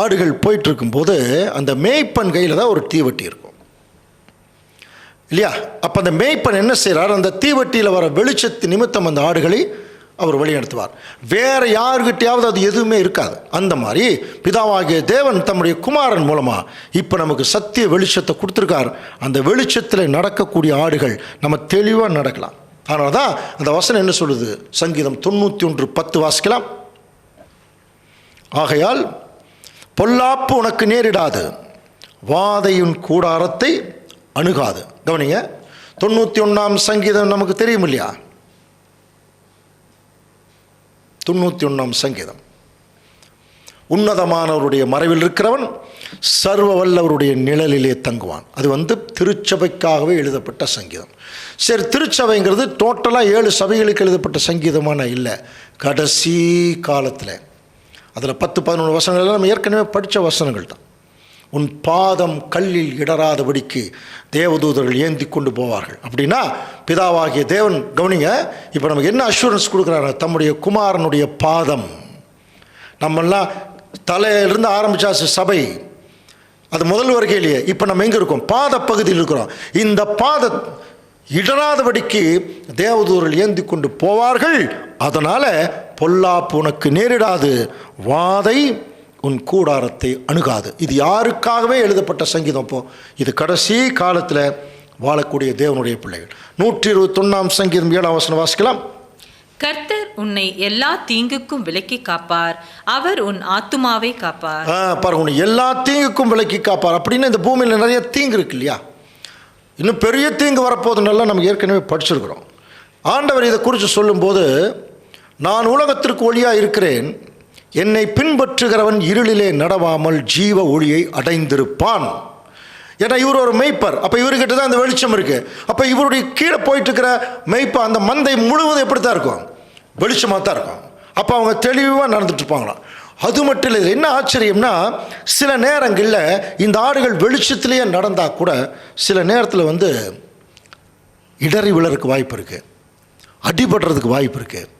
ஆடுகள் போயிட்டுருக்கும்போது அந்த மேய்ப்பன் கையில் தான் ஒரு தீவட்டி இருக்கும் இல்லையா? அப்போ அந்த மேய்ப்பன் என்ன செய்கிறார், அந்த தீவட்டியில் வர வெளிச்சத்து நிமித்தம் அந்த ஆடுகளை அவர் வழி நடத்துவார். வேறு யாருக்கிட்டையாவது அது எதுவுமே இருக்காது. அந்த மாதிரி பிதாவாகிய தேவன் தம்முடைய குமாரன் மூலமாக இப்போ நமக்கு சத்திய வெளிச்சத்தை கொடுத்துருக்கார். அந்த வெளிச்சத்தில் நடக்கக்கூடிய ஆடுகள் நம்ம தெளிவாக நடக்கலாம். அதனால தான் அந்த வசனம் என்ன சொல்லுது, சங்கீதம் 91:10 வாசிக்கலாம். ஆகையால் பொல்லாப்பு உனக்கு நேரிடாது, வாதையின் கூடாரத்தை அணுகாது. கவனிங்க, 91ஆம் சங்கீதம் நமக்கு தெரியும் இல்லையா? 91ஆம் சங்கீதம், உன்னதமானவருடைய மறைவில் இருக்கிறவன் சர்வ வல்லவருடைய நிழலிலே தங்குவான். அது திருச்சபைக்காகவே எழுதப்பட்ட சங்கீதம். சரி, திருச்சபைங்கிறது டோட்டலாக 7 சபைகளுக்கு எழுதப்பட்ட சங்கீதமான இல்லை. கடைசி காலத்தில் அதில் 10-11 வசனங்கள் நம்ம ஏற்கனவே படித்த வசனங்கள் தான். உன் பாதம் கல்லில் இடராதபடிக்கு தேவதூதர்கள் ஏந்தி கொண்டு போவார்கள். அப்படின்னா பிதாவாகிய தேவன், கவனிங்க, இப்போ நமக்கு என்ன அஷூரன்ஸ் கொடுக்குறாரு, தம்முடைய குமாரனுடைய பாதம். நம்மெல்லாம் தலையிலிருந்து ஆரம்பிச்சாச்சு சபை, அது முதல் வருகையிலேயே. இப்போ நம்ம எங்கே இருக்கோம், பாத பகுதியில் இருக்கிறோம். இந்த பாத இடராதபடிக்கு தேவதூதர்கள் ஏந்தி கொண்டு போவார்கள். அதனால் பொல்லாப்பு உனக்கு நேரிடாது, வாதை உன் கூடாரத்தை அணுகாது. இது யாருக்காகவே எழுதப்பட்ட சங்கீதம். இப்போ இது கடைசி காலத்தில் வாழக்கூடிய தேவனுடைய பிள்ளைகள். 121ஆம் சங்கீதம் 7ஆம் வசனம் வாசிக்கலாம். கர்த்தர் உன்னை எல்லா தீங்குக்கும் விலக்கி காப்பார், அவர் உன் ஆத்துமாவை காப்பார். பாருங்க, உன்னை எல்லா தீங்குக்கும் விலக்கி காப்பார். அப்படின்னு இந்த பூமியில் நிறைய தீங்கு இருக்கு இல்லையா? இன்னும் பெரிய தீங்கு வரப்போகுதுன்னெல்லாம் நம்ம ஏற்கனவே படிச்சிருக்கிறோம். ஆண்டவர் இதை குறித்து சொல்லும்போது, நான் உலகத்திற்கு ஒளியாக இருக்கிறேன், என்னை பின்பற்றுகிறவன் இருளிலே நடவாமல் ஜீவ ஒளியை அடைந்திருப்பான். ஏன்னா இவர் ஒரு மெய்ப்பர். அப்போ இவர்கிட்ட தான் அந்த வெளிச்சம் இருக்குது. அப்போ இவருடைய கீழே போயிட்டு இருக்கிற மெய்ப்பர், அந்த மந்தை முழுவதும் எப்படி தான் இருக்கும், வெளிச்சமாக தான் இருக்கும். அப்போ அவங்க தெளிவாக நடந்துட்டு இருப்பாங்களாம். அது மட்டும் இல்லை, என்ன ஆச்சரியம்னா, சில நேரங்களில் இந்த ஆடுகள் வெளிச்சத்திலேயே நடந்தால் கூட சில நேரத்தில் இடறி விழறதுக்கு வாய்ப்பு இருக்குது, அடிபடுறதுக்கு வாய்ப்பு இருக்குது,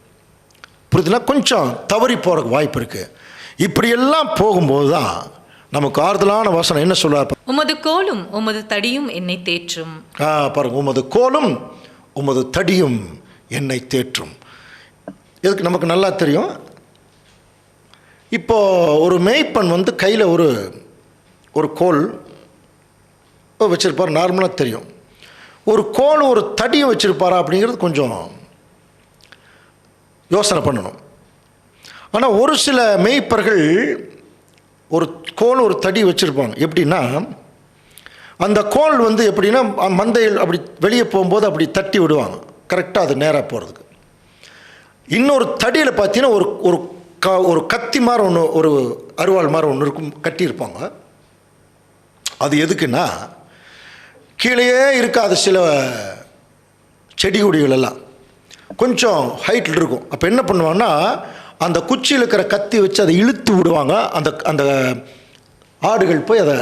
புரியுதுன்னா, கொஞ்சம் தவறி போகிறதுக்கு வாய்ப்பு இருக்குது. இப்படியெல்லாம் போகும்போது தான் நமக்கு ஆறுதலான வசனம் என்ன சொல்லுவார், உமது கோலும் உமது தடியும் என்னை தேற்றும். பாருங்க, உமது கோலும் உமது தடியும் என்னை தேற்றும். இதுக்கு நமக்கு நல்லா தெரியும். இப்போ ஒரு மேய்ப்பன் கையில் ஒரு கோல் வச்சுருப்பார், நார்மலாக தெரியும். ஒரு கோல் ஒரு தடியும் வச்சுருப்பாரா அப்படிங்கிறது கொஞ்சம் யோசனை பண்ணணும். ஆனால் ஒரு சில மேய்ப்பர்கள் ஒரு கோல் ஒரு தடி வச்சுருப்பாங்க. எப்படின்னா, அந்த கோல் எப்படின்னா மந்தையில் அப்படி வெளியே போகும்போது அப்படி தட்டி விடுவாங்க, கரெக்டாக அது நேராக போகிறதுக்கு. இன்னொரு தடியில் பார்த்தீங்கன்னா ஒரு கத்தி மாதிரி ஒன்று, ஒரு அருவாள் மாதிரி ஒன்று இருக்கும், கட்டியிருப்பாங்க. அது எதுக்குன்னா, கீழேயே இருக்காது சில செடி கொடிகள் எல்லாம் கொஞ்சம் ஹைட்டில் இருக்கும். அப்போ என்ன பண்ணுவாங்கன்னா, அந்த குச்சியில் இருக்கிற கத்தி வச்சு அதை இழுத்து விடுவாங்க. அந்த ஆடுகள் போய் அதை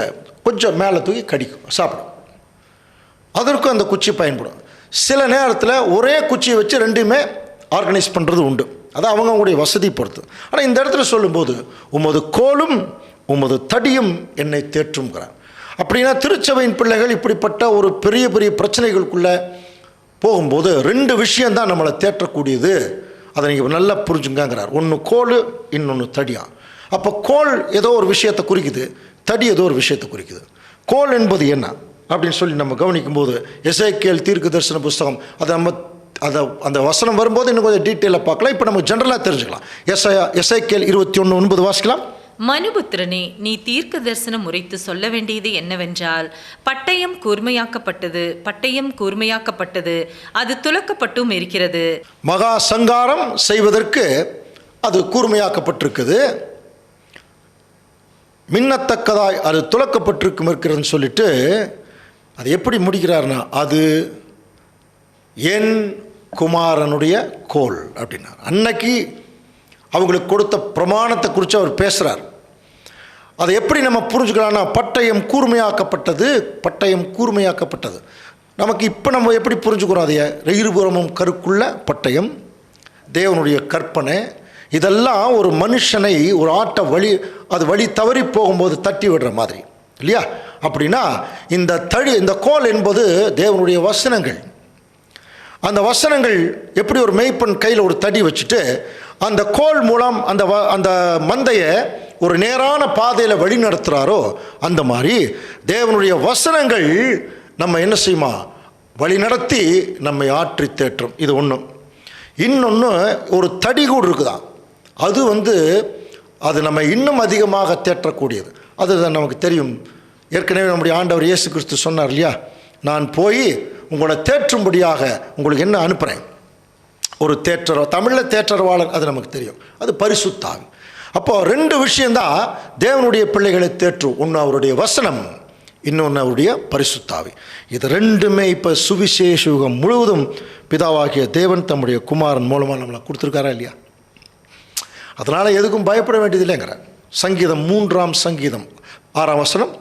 கொஞ்சம் மேலே தூக்கி கடிக்கும், சாப்பிடும். அதற்கும் அந்த குச்சி பயன்படும். சில நேரத்தில் ஒரே குச்சியை வச்சு ரெண்டுமே ஆர்கனைஸ் பண்ணுறது உண்டு. அது அவங்களுடைய வசதி பொறுத்து. ஆனால் இந்த இடத்துல சொல்லும்போது, உமது கோலும் உமது தடியும் என்னை தேற்றும்ங்கிறார். அப்படின்னா திருச்சபையின் பிள்ளைகள் இப்படிப்பட்ட ஒரு பெரிய பெரிய பிரச்சனைகளுக்குள்ளே போகும்போது 2 விஷயந்தான் நம்மளை தேற்றக்கூடியது. அதை நீங்கள் நல்லா புரிஞ்சுங்கிறார். ஒன்று கோல், இன்னொன்று தடியான். அப்போ கோல் ஏதோ ஒரு விஷயத்தை குறிக்குது, தடி ஏதோ ஒரு விஷயத்தை குறிக்குது. கோல் என்பது என்ன அப்படின்னு சொல்லி நம்ம கவனிக்கும்போது, எசேக்கியேல் தீர்க்க தரிசன புஸ்தகம், அந்த வசனம் வரும்போது இன்னும் கொஞ்சம் டீட்டெயிலாக பார்க்கலாம். இப்போ நம்ம ஜென்ரலாக தெரிஞ்சுக்கலாம். எசேக்கியேல் 21:9 வாசிக்கலாம். மனுபுத்திரனே, நீ தீர்க்க தரிசனம் உரைத்து சொல்ல வேண்டியது என்னவென்றால், பட்டயம் கூர்மையாக்கப்பட்டது, அது துலக்கப்பட்டும் இருக்கிறது. மகா சங்காரம் செய்வதற்கு அது கூர்மையாக்கப்பட்டிருக்குது, மின்னத்தக்கதாய் அது துலக்கப்பட்டிருக்கும் இருக்கிறதுன்னு சொல்லிட்டு அது எப்படி முடிக்கிறாருன்னா, அது என் குமாரனுடைய கோல் அப்படின்னார். அன்னைக்கு அவங்களுக்கு கொடுத்த பிரமாணத்தை குறித்து அவர் பேசுகிறார். அதை எப்படி நம்ம புரிஞ்சுக்கலாம்னா, பட்டயம் கூர்மையாக்கப்பட்டது. நமக்கு இப்போ நம்ம எப்படி புரிஞ்சுக்கிறோம் அதைய? இருபுறமும் கருக்குள்ள பட்டயம், தேவனுடைய கற்பனை, இதெல்லாம் ஒரு மனுஷனை ஒரு ஆட்டை வழி தவறி போகும்போது தட்டி விடுற மாதிரி இல்லையா? அப்படின்னா இந்த கோல் என்பது தேவனுடைய வசனங்கள். அந்த வசனங்கள் எப்படி ஒரு மேய்ப்பன் கையில் ஒரு தடி வச்சுட்டு அந்த கோல் மூலம் அந்த மந்தையை ஒரு நேரான பாதையில் வழி நடத்துகிறாரோ, அந்த மாதிரி தேவனுடைய வசனங்கள் நம்ம என்ன செய்யுமா? வழி நடத்தி நம்மை ஆற்றி தேற்றும். இது ஒன்று. இன்னொன்று, ஒரு தடி கூட இருக்குதான், அது நம்ம இன்னும் அதிகமாக தேற்றக்கூடியது. அதுதான் நமக்கு தெரியும். ஏற்கனவே நம்முடைய ஆண்டவர் இயேசு கிறிஸ்து சொன்னார் இல்லையா, நான் போய் உங்களை தேற்றும்படியாக உங்களுக்கு என்ன அனுப்புகிறேன்? ஒரு தமிழில் தேற்றரவாளன், அது நமக்கு தெரியும். அது பரிசுத்த ஆவி. அப்போ 2 விஷயந்தான் தேவனுடைய பிள்ளைகளை தேற்றும். ஒன்று அவருடைய வசனம், இன்னொன்று அவருடைய பரிசுத்த ஆவி. இது 2மே இப்போ சுவிசேஷ யுகம் முழுவதும் பிதாவாகிய தேவன் தம்முடைய குமாரன் மூலமாக நம்மளை கொடுத்துருக்காரா இல்லையா? அதனால் எதுக்கும் பயப்பட வேண்டியது இல்லைங்கிறார். சங்கீதம் 3ஆம் சங்கீதம் 6ஆம் வசனம்,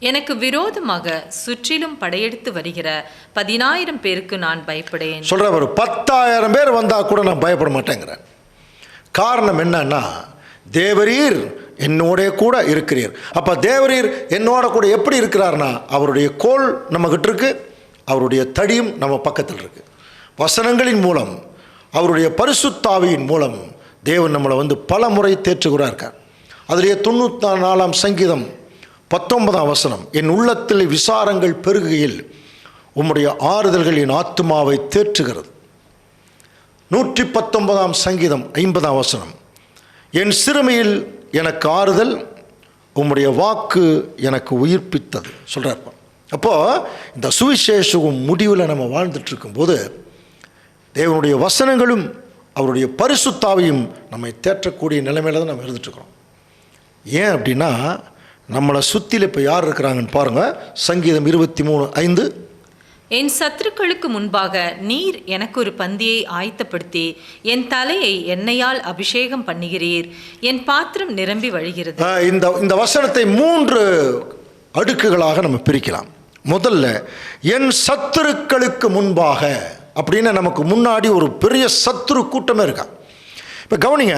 எனக்கு விரோதமாக சுற்றிலும் படையெடுத்து வருகிற 10,000 பேருக்கு நான் பயப்படேன். சொல்கிறவர் 10,000 பேர் வந்தால் கூட நான் பயப்பட மாட்டேங்கிறேன். காரணம் என்னன்னா, தேவரீர் என்னோட கூட இருக்கிறீர். அப்போ தேவரீர் என்னோட கூட எப்படி இருக்கிறார்னா, அவருடைய கோல் நம்மகிட்ட இருக்கு, அவருடைய தடியும் நம்ம பக்கத்தில் இருக்கு. வசனங்களின் மூலம், அவருடைய பரிசுத்தாவியின் மூலம் தேவன் நம்மளை பல முறை தேற்றுகிறார். அதிலேயே 94ஆம் சங்கீதம் 19ஆம் வசனம், என் உள்ளத்தில் விசாரங்கள் பெருகுகையில் உம்முடைய ஆறுதல்கள் என் ஆத்துமாவை தேற்றுகிறது. 119ஆம் சங்கீதம் 50ஆம் வசனம், என் சிறுமையில் எனக்கு ஆறுதல், உம்முடைய வாக்கு எனக்கு உயிர்ப்பித்தது சொல்கிறார். அப்போது இந்த சுவிசேஷம் முடிவில் நம்ம வாழ்ந்துட்டு இருக்கும்போது தேவனுடைய வசனங்களும் அவருடைய பரிசுத்தாவையும் நம்மை தேற்றக்கூடிய நிலைமையில தான் நம்ம இருந்துட்டுருக்கிறோம். ஏன் அப்படின்னா, நம்மளை சுற்றில இப்போ யார் இருக்கிறாங்கன்னு பாருங்கள். சங்கீதம் 23:5, என் சத்துருக்களுக்கு முன்பாக நீர் எனக்கு ஒரு பந்தியை ஆயத்தப்படுத்தி என் தலையை எண்ணெயால் அபிஷேகம் பண்ணுகிறீர், என் பாத்திரம் நிரம்பி வழிகிறது. இந்த வசனத்தை 3 அடுக்குகளாக நம்ம பிரிக்கலாம். முதல்ல, என் சத்துருக்களுக்கு முன்பாக அப்படின்னு நமக்கு முன்னாடி ஒரு பெரிய சத்துரு கூட்டமே இருக்கா. இப்போ கவனிங்க,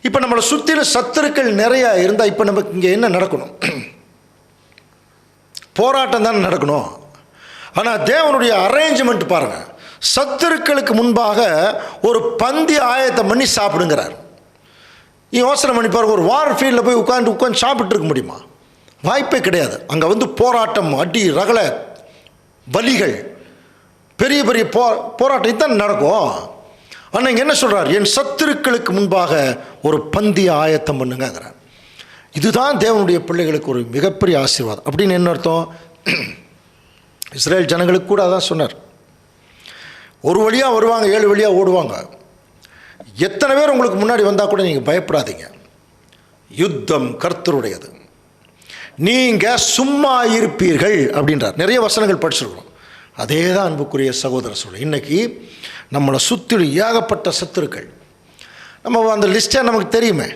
இப்போ நம்மளை சுற்றின சத்துருக்கள் நிறையா இருந்தால் இப்போ நமக்கு இங்கே என்ன நடக்கணும்? போராட்டம் தானே நடக்கணும். ஆனால் தேவனுடைய அரேஞ்ச்மெண்ட் பாருங்கள். சத்துருக்களுக்கு முன்பாக ஒரு பந்தி ஆயத்தை பண்ணி சாப்பிடுங்கிறார். யோசனை பண்ணி பாருங்க, ஒரு வார் ஃபீல்டில் போய் உட்காந்து சாப்பிட்டு இருக்க முடியுமா? வாய்ப்பே கிடையாது. அங்கே போராட்டம், அடி ரகலை, வலிகள், பெரிய பெரிய போராட்டம் தான் நடக்கும். ஆனால் இங்கே என்ன சொல்கிறார்? என் சத்துருக்களுக்கு முன்பாக ஒரு பந்தி ஆயத்தம் பண்ணுங்கிறார். இதுதான் தேவனுடைய பிள்ளைகளுக்கு ஒரு மிகப்பெரிய ஆசீர்வாதம். அப்படின்னு என்ன அர்த்தம்? இஸ்ரேல் ஜனங்களுக்கு கூட அதான் சொன்னார். ஒரு வழியாக வருவாங்க, 7 வழியாக ஓடுவாங்க. எத்தனை பேர் உங்களுக்கு முன்னாடி வந்தால் கூட நீங்கள் பயப்படாதீங்க. யுத்தம் கர்த்தருடையது, நீங்கள் சும்மா இருப்பீர்கள் அப்படின்றார். நிறைய வசனங்கள் படிச்சிருக்கிறோம். அதே தான் அன்புக்குரிய சகோதர சொல்ல. இன்றைக்கி நம்மளை சுற்றிலும் ஏகப்பட்ட சத்துருக்கள். நம்ம அந்த லிஸ்ட்டே நமக்கு தெரியுமே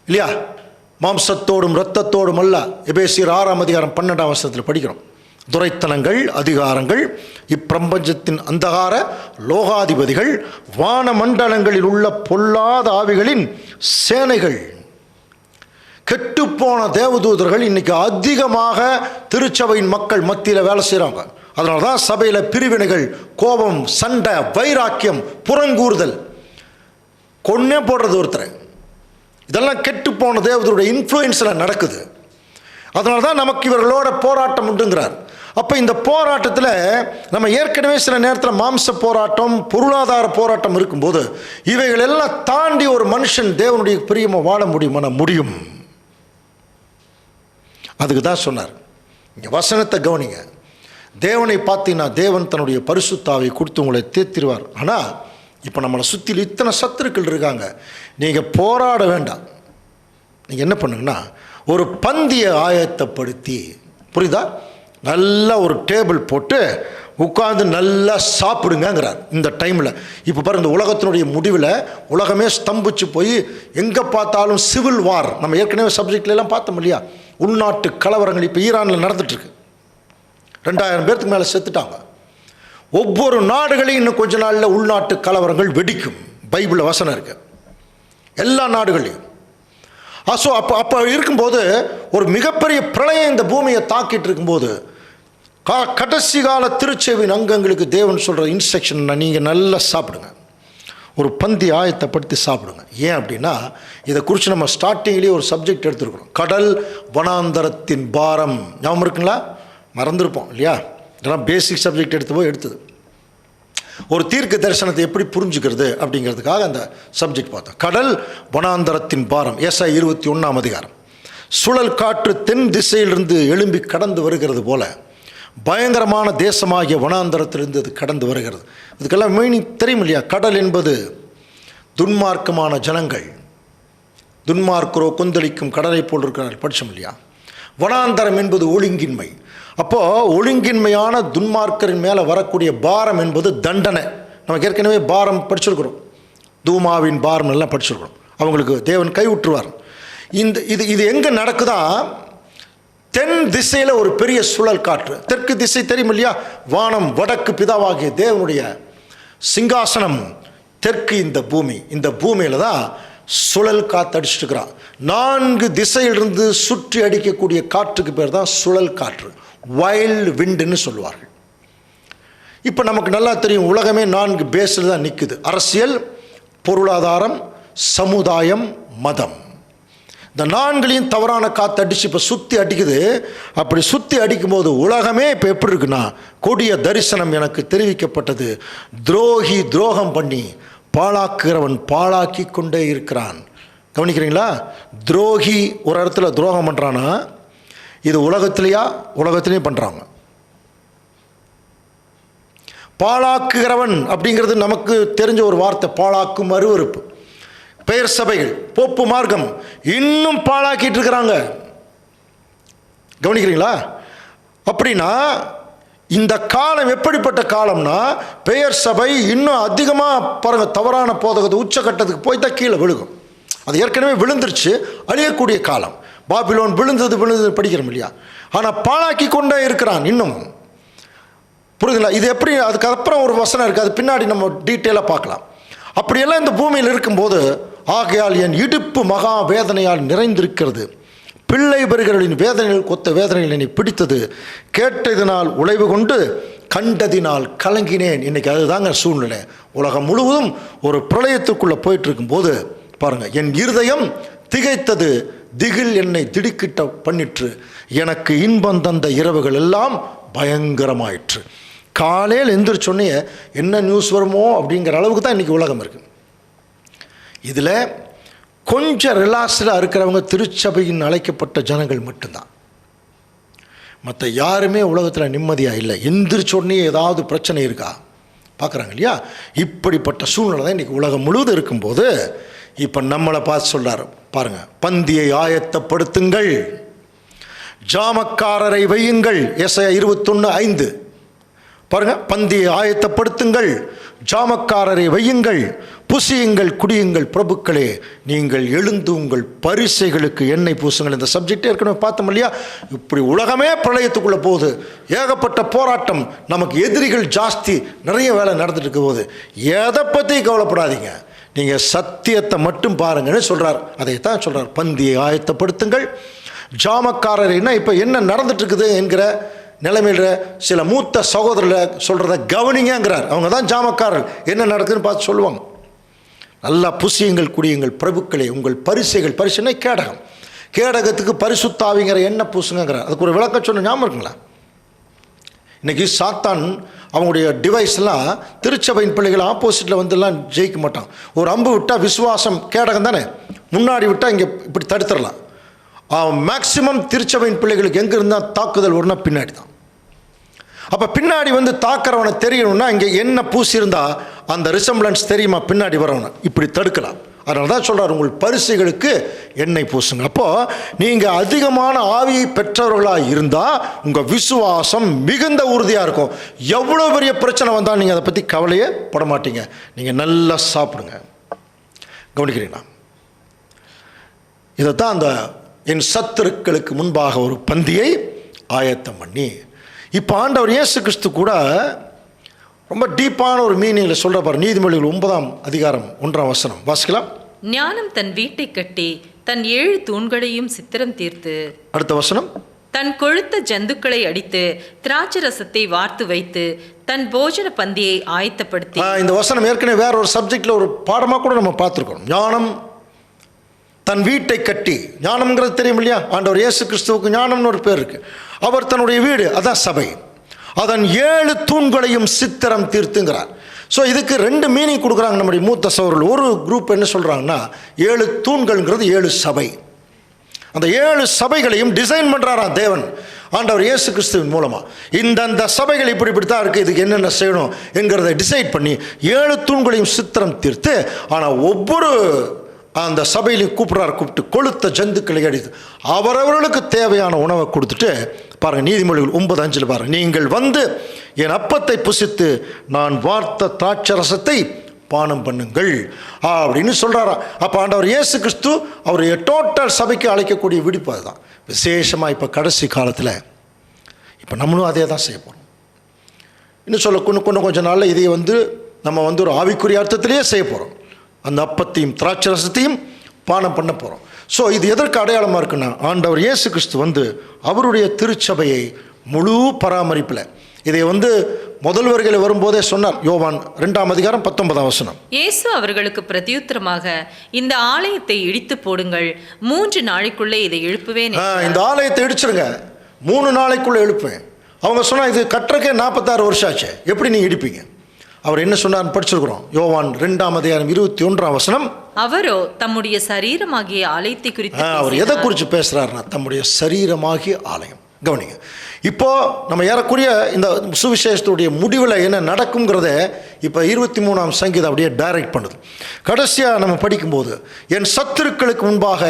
இல்லையா? மாம்சத்தோடும் இரத்தத்தோடும் அல்ல, எபேசியர் 6ஆம் அதிகாரம் 12ஆம் வசனத்தில் படிக்கிறோம். துரைத்தனங்கள், அதிகாரங்கள், இப்பிரபஞ்சத்தின் அந்தகார லோகாதிபதிகள், வான மண்டலங்களில் உள்ள பொல்லாத ஆவிகளின் சேனைகள், கெட்டுப்போன தேவதூதர்கள் இன்னைக்கு அதிகமாக திருச்சபையின் மக்கள் மத்தியில் வேலை செய்கிறாங்க. அதனால தான் சபையில் பிரிவினைகள், கோபம், சண்டை, வைராக்கியம், புறங்கூறுதல், கொன்னே போடுறது ஒருத்தரை, இதெல்லாம் கெட்டுப்போன தேவதூதருடைய இன்ஃப்ளூயன்ஸில் நடக்குது. அதனால தான் நமக்கு இவர்களோட போராட்டம் உண்டுங்கிறார். அப்போ இந்த போராட்டத்தில் நம்ம ஏற்கனவே சில நேரத்தில் மாம்ச போராட்டம், பொருளாதார போராட்டம் இருக்கும்போது இவைகள் எல்லாம் தாண்டி ஒரு மனுஷன் தேவனுடைய பிரியமாக வாழ முடியுமா? முடியும். அதுக்கு தான் சொன்னார். இங்கே வசனத்தை கவனிங்க. தேவனை பார்த்தீங்கன்னா தேவன் தன்னுடைய பரிசுத்தாவை கொடுத்து உங்களை தேத்திருவார். ஆனால் இப்போ நம்மளை சுற்றில் இத்தனை சத்துருக்கள் இருக்காங்க. நீங்கள் போராட வேண்டாம். நீங்கள் என்ன பண்ணுங்கன்னா, ஒரு பந்தியை ஆயத்தப்படுத்தி, புரியுதா, நல்லா ஒரு டேபிள் போட்டு உட்காந்து நல்லா சாப்பிடுங்கிறார் இந்த டைமில். இப்போ பாருங்க, இந்த உலகத்தினுடைய முடிவில் உலகமே ஸ்தம்பிச்சு போய் எங்கே பார்த்தாலும் சிவில் வார், நம்ம ஏற்கனவே சப்ஜெக்ட்லாம் பார்த்தோம் இல்லையா? உள்நாட்டு கலவரங்கள் இப்போ ஈரானில் நடந்துட்டுருக்கு. 2000 பேருக்கு மேலே செத்துட்டாங்க. ஒவ்வொரு நாடுகளையும் இன்னும் கொஞ்ச நாளில் உள்நாட்டு கலவரங்கள் வெடிக்கும். பைபிளில் வசனம் இருக்கு, எல்லா நாடுகளையும். ஸோ அப்போ இருக்கும்போது ஒரு மிகப்பெரிய பிரளயம் இந்த பூமியை தாக்கிட்டு இருக்கும்போது கடைசி கால திருச்செவின் அங்கங்களுக்கு தேவன் சொல்கிற இன்ஸ்ட்ரக்ஷன், நீங்கள் நல்லா சாப்பிடுங்க, ஒரு பந்தி ஆயத்தப்படுத்தி சாப்பிடுங்க. ஏன் அப்படின்னா இதை குறித்து நம்ம ஸ்டார்டிங்லேயே ஒரு சப்ஜெக்ட் எடுத்துருக்குறோம், கடல் வனாந்தரத்தின் பாரம். ஞாபகம் இருக்குங்களா? மறந்துருப்போம் இல்லையா? இதெல்லாம் பேசிக் சப்ஜெக்ட் எடுத்தது. ஒரு தீர்க்க தரிசனத்தை எப்படி புரிஞ்சுக்கிறது அப்படிங்கிறதுக்காக அந்த சப்ஜெக்ட் பார்த்தோம். கடல் வனாந்தரத்தின் பாரம். ஏசாயா 21ஆம் அதிகாரம். சுழல் காற்று தென் திசையிலிருந்து எழும்பி கடந்து வருகிறது போல பயங்கரமான தேசமாகிய வனாந்தரத்திலிருந்து அது கடந்து வருகிறது. இதுக்கெல்லாம் மீனிங் தெரியும் இல்லையா? கடல் என்பது துன்மார்க்கமான ஜனங்கள், துன்மார்க்கரோ கொந்தளிக்கும் கடலை போல் இருக்கிறார்கள், படித்தோம் இல்லையா? வனாந்தரம் என்பது ஒழுங்கின்மை. அப்போது ஒழுங்கின்மையான துன்மார்க்கரின் மேலே வரக்கூடிய பாரம் என்பது தண்டனை. நமக்கு ஏற்கனவே பாரம் படிச்சிருக்கிறோம், தூமாவின் பாரம் எல்லாம் படிச்சிருக்கிறோம். அவங்களுக்கு தேவன் கைவிட்டுருவார். இது எங்கே நடக்குதா? தென் திசையில் ஒரு பெரிய சுழல் காற்று. தெற்கு திசை தெரியும் இல்லையா? வானம், வடக்கு பிதாவாகிய தேவனுடைய சிங்காசனம் தெற்கு. இந்த பூமியில் தான் சுழல் காற்று அடிச்சுட்டு இருக்கிறான். 4 திசையிலிருந்து சுற்றி அடிக்கக்கூடிய காற்றுக்கு பேர் தான் சுழல் காற்று, வைல்டு விண்டுன்னு சொல்லுவார்கள். இப்போ நமக்கு நல்லா தெரியும், உலகமே 4 பேஸில் தான் நிற்குது: அரசியல், பொருளாதாரம், சமுதாயம், மதம். இந்த 4களையும் தவறான காற்று அடித்து இப்போ சுற்றி அடிக்குது. அப்படி சுற்றி அடிக்கும்போது உலகமே இப்போ எப்படி இருக்குன்னா, கொடிய தரிசனம் எனக்கு தெரிவிக்கப்பட்டது, துரோகி துரோகம் பண்ணி பாழாக்குகிறவன் பாழாக்கி கொண்டே இருக்கிறான். கவனிக்கிறீங்களா? துரோகி ஒரு இடத்துல துரோகம் பண்ணுறான்னா இது உலகத்திலையும் பண்ணுறாங்க. பாழாக்குகிறவன் அப்படிங்கிறது நமக்கு தெரிஞ்ச ஒரு வார்த்தை, பாழாக்கும் அருவருப்பு. பெயர் சபைகள், போப்பு மார்க்கம் இன்னும் பாழாக்கிட்டு இருக்கிறாங்க. கவனிக்கிறீங்களா? அப்படின்னா இந்த காலம் எப்படிப்பட்ட காலம்னா, பெயர் சபை இன்னும் அதிகமாக பாருங்க, தவறான போதகத்தை உச்சக்கட்டத்துக்கு போய் தான் கீழே விழுகும். அது ஏற்கனவே விழுந்துருச்சு, அழியக்கூடிய காலம். பாபிலோன் விழுந்தது படிக்கிறோம் இல்லையா? ஆனால் பாழாக்கி கொண்டே இருக்கிறான் இன்னும். புரியுதுங்களா? இது எப்படி? அதுக்கப்புறம் ஒரு வசனம் இருக்குது, அது பின்னாடி நம்ம டீட்டெயிலாக பார்க்கலாம். அப்படியெல்லாம் இந்த பூமியில் இருக்கும்போது, ஆகையால் என் இடுப்பு மகா வேதனையால் நிறைந்திருக்கிறது, பிள்ளை பெறுகிறவர்களின் வேதனைகள் கொத்த வேதனைகள் என்னை பிடித்தது, கேட்டதினால் உழைவு கொண்டு கண்டதினால் கலங்கினேன். இன்னைக்கு அதுதாங்க சூழ்நிலை. உலகம் முழுவதும் ஒரு பிரளயத்துக்குள்ளே போயிட்டு இருக்கும்போது பாருங்க, என் இருதயம் திகைத்தது, திகில் என்னை திடுக்கிட்ட பண்ணிற்று, எனக்கு இன்பம் தந்த இரவுகள் எல்லாம் பயங்கரமாயிற்று. காலையில் எந்திரிச்சோன்னே என்ன நியூஸ் வருமோ அப்படிங்கிற அளவுக்கு தான் இன்றைக்கி உலகம் இருக்குது. இதில் கொஞ்சம் ரிலாக்ஸ்டாக இருக்கிறவங்க திருச்சபையின் அழைக்கப்பட்ட ஜனங்கள் மட்டும்தான். மற்ற யாருமே உலகத்தில் நிம்மதியாக இல்லை. எந்திரிச்சோடனே ஏதாவது பிரச்சனை இருக்கா பார்க்குறாங்க இல்லையா? இப்படிப்பட்ட சூழ்நிலை தான் இன்றைக்கி உலகம் முழுவதும் இருக்கும்போது இப்போ நம்மளை பார்த்து சொல்கிறார் பாருங்கள், பந்தியை ஆயத்தப்படுத்துங்கள், ஜாமக்காரரை வையுங்கள். ஏசாயா 21:5 பாருங்கள், பந்தியை ஆயத்தப்படுத்துங்கள், ஜாமக்காரரை வையுங்கள், புசியுங்கள், குடியுங்கள், பிரபுக்களே நீங்கள் எழுந்து உங்கள் பரிசைகளுக்கு எண்ணெய் பூசுங்கள். இந்த சப்ஜெக்டே ஏற்கனவே பார்த்தோம் இல்லையா? இப்படி உலகமே பிரளயத்துக்குள்ளே போகுது, ஏகப்பட்ட போராட்டம், நமக்கு எதிரிகள் ஜாஸ்தி, நிறைய வேலை நடந்துட்டு இருக்க போது எதை பற்றி கவலைப்படாதீங்க, நீங்கள் சத்தியத்தை மட்டும் பாருங்கன்னு சொல்கிறார். அதைத்தான் சொல்கிறார், பந்தியை ஆயத்தப்படுத்துங்கள். ஜாமக்காரர்னா இப்போ என்ன நடந்துட்டு இருக்குது என்கிற நிலைமையில் சில மூத்த சகோதரர்கள் சொல்கிறத கவனிங்கிறார். அவங்க தான் ஜாமக்காரர், என்ன நடக்குதுன்னு பார்த்து சொல்லுவாங்க. நல்லா புசியுங்கள், குடியுங்கள், பிரபுக்களே உங்கள் பரிசைகள், பரிசுனா கேடகம், கேடகத்துக்கு பரிசுத்தாவிங்கிற எண்ணெய் பூசுங்கிறார். அதுக்கு ஒரு விளக்கம் சொன்ன ஞாபகம் இருக்குங்களா? இன்றைக்கி சாத்தான் அவங்களுடைய டிவைஸ்லாம் திருச்சபையின் பிள்ளைகள் ஆப்போசிட்டில் வந்துலாம் ஜெயிக்க மாட்டான். ஒரு அம்பு விட்டால் விசுவாசம் கேடகம் தானே, முன்னாடி விட்டால் இங்கே இப்படி தடுத்துடலாம். மேக்சிமம் திருச்சபையின் பிள்ளைகளுக்கு எங்கே இருந்தால் தாக்குதல் வரும்னா பின்னாடி தான். அப்போ பின்னாடி வந்து தாக்குறவனை தெரியணும்னா இங்கே என்ன பூசியிருந்தா அந்த ரிசம்பிளன்ஸ் தெரியுமா பின்னாடி வரவனை, இப்படி தடுக்கலாம். அதனால தான் சொல்கிறார், உங்கள் பரிசுகளுக்கு எண்ணெய் பூசுங்க. அப்போது நீங்கள் அதிகமான ஆவியை பெற்றவர்களாக இருந்தால் உங்கள் விசுவாசம் மிகுந்த உறுதியாக இருக்கும். எவ்வளோ பெரிய பிரச்சனை வந்தால் நீங்கள் அதை பற்றி கவலையே பட மாட்டீங்க. நீங்கள் நல்லா சாப்பிடுங்க. கவனிக்கிறீங்களா? இதைத்தான் அந்த என் சத்துருக்களுக்கு முன்பாக ஒரு பந்தியை ஆயத்தம் பண்ணி, இப்போ ஆண்டவர் இயேசு கிறிஸ்து கூட ரொம்ப டீப்பான ஒரு மீனிங்கில் சொல்கிற பாரு. நீதிமொழிகள் 9ஆம் அதிகாரம் 1ஆம் வசனம் வாசிக்கலாம். ஞானம் தன் வீட்டை கட்டி தன் 7 தூண்களையும் சித்திரம் தீர்த்து, அடுத்த வசனம், தன் கொழுத்த ஜந்துக்களை அடித்து திராட்சரசத்தை வார்த்து வைத்து தன் போஜன பந்தியை ஆயத்தப்படுத்தி. இந்த வசனம் ஏற்கனவே வேற ஒரு சப்ஜெக்டில் ஒரு பாடமாக கூட நம்ம பார்த்துருக்கோம். ஞானம் தன் வீட்டை கட்டி, ஞானம்ங்கிறது தெரியும் இல்லையா? ஆண்டவர் இயேசு கிறிஸ்துவுக்கு ஞானம்னு ஒரு பேர் இருக்கு. அவர் தன்னுடைய வீடு, அதான் சபை, அதன் 7 தூண்களையும் சித்திரம் தீர்த்துங்கிறார். ஸோ இதுக்கு 2 மீனிங் கொடுக்குறாங்க நம்முடைய மூத்த சகோதரர்கள். ஒரு குரூப் என்ன சொல்கிறாங்கன்னா 7 தூண்கள்ங்கிறது 7 சபை. அந்த 7 சபைகளையும் டிசைன் பண்ணுறாராம் தேவன் ஆண்டவர் இயேசு கிறிஸ்துவின் மூலமாக. இந்த சபைகள் இப்படி தான் இருக்குது, இதுக்கு என்னென்ன செய்யணும் என்கிறத டிசைட் பண்ணி 7 தூண்களையும் சித்திரம் தீர்த்து, ஆனால் ஒவ்வொரு அந்த சபையிலையும் கூப்பிட்டு கொளுத்த ஜந்துக்களை அடித்து அவரவர்களுக்கு தேவையான உணவை கொடுத்துட்டு பாருங்கள். நீதிமொழிகள் 9:5 பாருங்கள், நீங்கள் வந்து என் அப்பத்தை புசித்து நான் வார்த்த திராட்சரசத்தை பானம் பண்ணுங்கள் அப்படின்னு சொல்கிறாரா. அப்போ ஆண்டவர் இயேசு கிறிஸ்து அவருடைய டோட்டல் சபைக்கு அழைக்கக்கூடிய விடுப்பு அதுதான். விசேஷமாக இப்போ கடைசி காலத்தில் இப்போ நம்மளும் அதே தான் செய்ய போகிறோம். இன்னும் சொல்ல கொஞ்சம் நாளில் இதை நம்ம ஒரு ஆவிக்குரிய அர்த்தத்திலேயே செய்ய போகிறோம். அந்த அப்பத்தையும் திராட்சரசத்தையும் பானம் பண்ண போகிறோம். ஸோ இது எதற்கு அடையாளமாக இருக்குன்னா, ஆண்டவர் இயேசு கிறிஸ்து அவருடைய திருச்சபையை முழு பராமரிப்பில் இதை முதல் வருகையில் வரும்போதே சொன்னார். யோவான் 2ஆம் அதிகாரம் 19ஆம் வசனம். இயேசு அவர்களுக்கு பிரதியுத்தரமாக, இந்த ஆலயத்தை இடித்து போடுங்கள், 3 நாளைக்குள்ளே இதை எழுப்புவேன். இந்த ஆலயத்தை இடிச்சிருங்க, 3 நாளைக்குள்ளே எழுப்புவேன். அவங்க சொன்னா இது கட்டுறக்கே 46 வருஷம் ஆச்சு, எப்படி நீ இடிப்பீங்க? அவர் என்ன சொன்னார் படிச்சிருக்கிறோம். யோவான் 2ஆம் அதிகாரம் 21ஆம் வசனம். அவரோ தம்முடைய சரீரமாகிய ஆலயத்தை குறித்து அவர் எதை குறித்து பேசுறாருன்னா தம்முடைய சரீரமாகிய ஆலயம். கவனிங்க, இப்போ நம்ம ஏறக்குரிய இந்த சுவிசேஷத்துடைய முடிவில் என்ன நடக்குங்கிறத இப்போ 23ஆம் சங்கீதம் அப்படியே டைரக்ட் பண்ணுது. கடைசியாக நம்ம படிக்கும்போது, என் சத்துருக்களுக்கு முன்பாக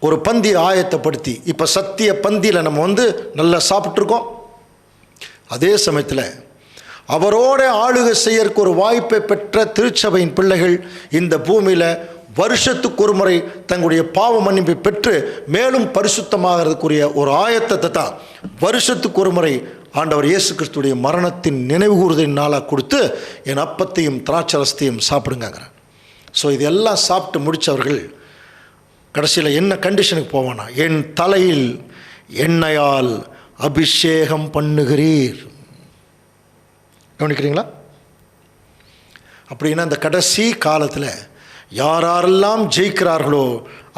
ஒரு பந்தியை ஆயத்தப்படுத்தி, இப்போ சத்திய பந்தியில் நம்ம நல்லா சாப்பிட்ருக்கோம். அதே சமயத்தில் அவரோட ஆளுகை செய்யறதுக்கு ஒரு வாய்ப்பை பெற்ற திருச்சபையின் பிள்ளைகள் இந்த பூமியில் வருஷத்துக்கு ஒரு முறை தங்களுடைய பாவ மன்னிப்பை பெற்று மேலும் பரிசுத்தமாகிறதுக்குரிய ஒரு ஆயத்தத்தை தான் வருஷத்துக்கு ஒரு முறை ஆண்டவர் இயேசு கிறிஸ்துடைய மரணத்தின் நினைவு கூறுதலின் நாளாக கொடுத்து என் அப்பத்தையும் திராட்சரசத்தையும் சாப்பிடுங்கிறார். ஸோ இதெல்லாம் சாப்பிட்டு முடித்தவர்கள் கடைசியில் என்ன கண்டிஷனுக்கு போவானா, என் தலையில் எண்ணெயால் அபிஷேகம் பண்ணுகிறீர். கவனிக்கிறீங்களா? அப்படின்னா இந்த கடைசி காலத்தில் யாரெல்லாம் ஜெயிக்கிறார்களோ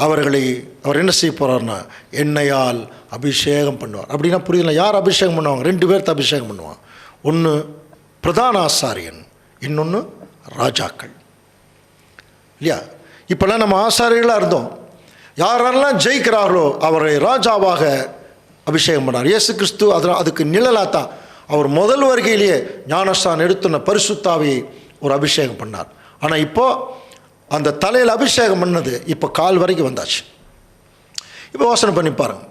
அவர்களை அவர் என்ன செய்ய போகிறார்னா எண்ணெயால் அபிஷேகம் பண்ணுவார். அப்படின்னா புரியுதுல, யார் அபிஷேகம் பண்ணுவாங்க? 2 பேர்த்த அபிஷேகம் பண்ணுவாங்க. ஒன்று பிரதான ஆசாரியன், இன்னொன்று ராஜாக்கள். இல்லையா? இப்போல்லாம் நம்ம ஆசாரியர்களாக இருந்தோம். யாரெல்லாம் ஜெயிக்கிறார்களோ அவரை ராஜாவாக அபிஷேகம் பண்ணார். இயேசு கிறிஸ்து அதுக்கு நிழலாக தான் அவர் முதல் வருகையிலேயே ஞானஸ்தானம் எடுத்துன பரிசுத்தாவியை ஒரு அபிஷேகம் பண்ணார். ஆனால் இப்போது அந்த தலையில் அபிஷேகம் பண்ணது இப்போ கால் வரைக்கும் வந்தாச்சு. இப்போ யோசனை பண்ணி பாருங்க,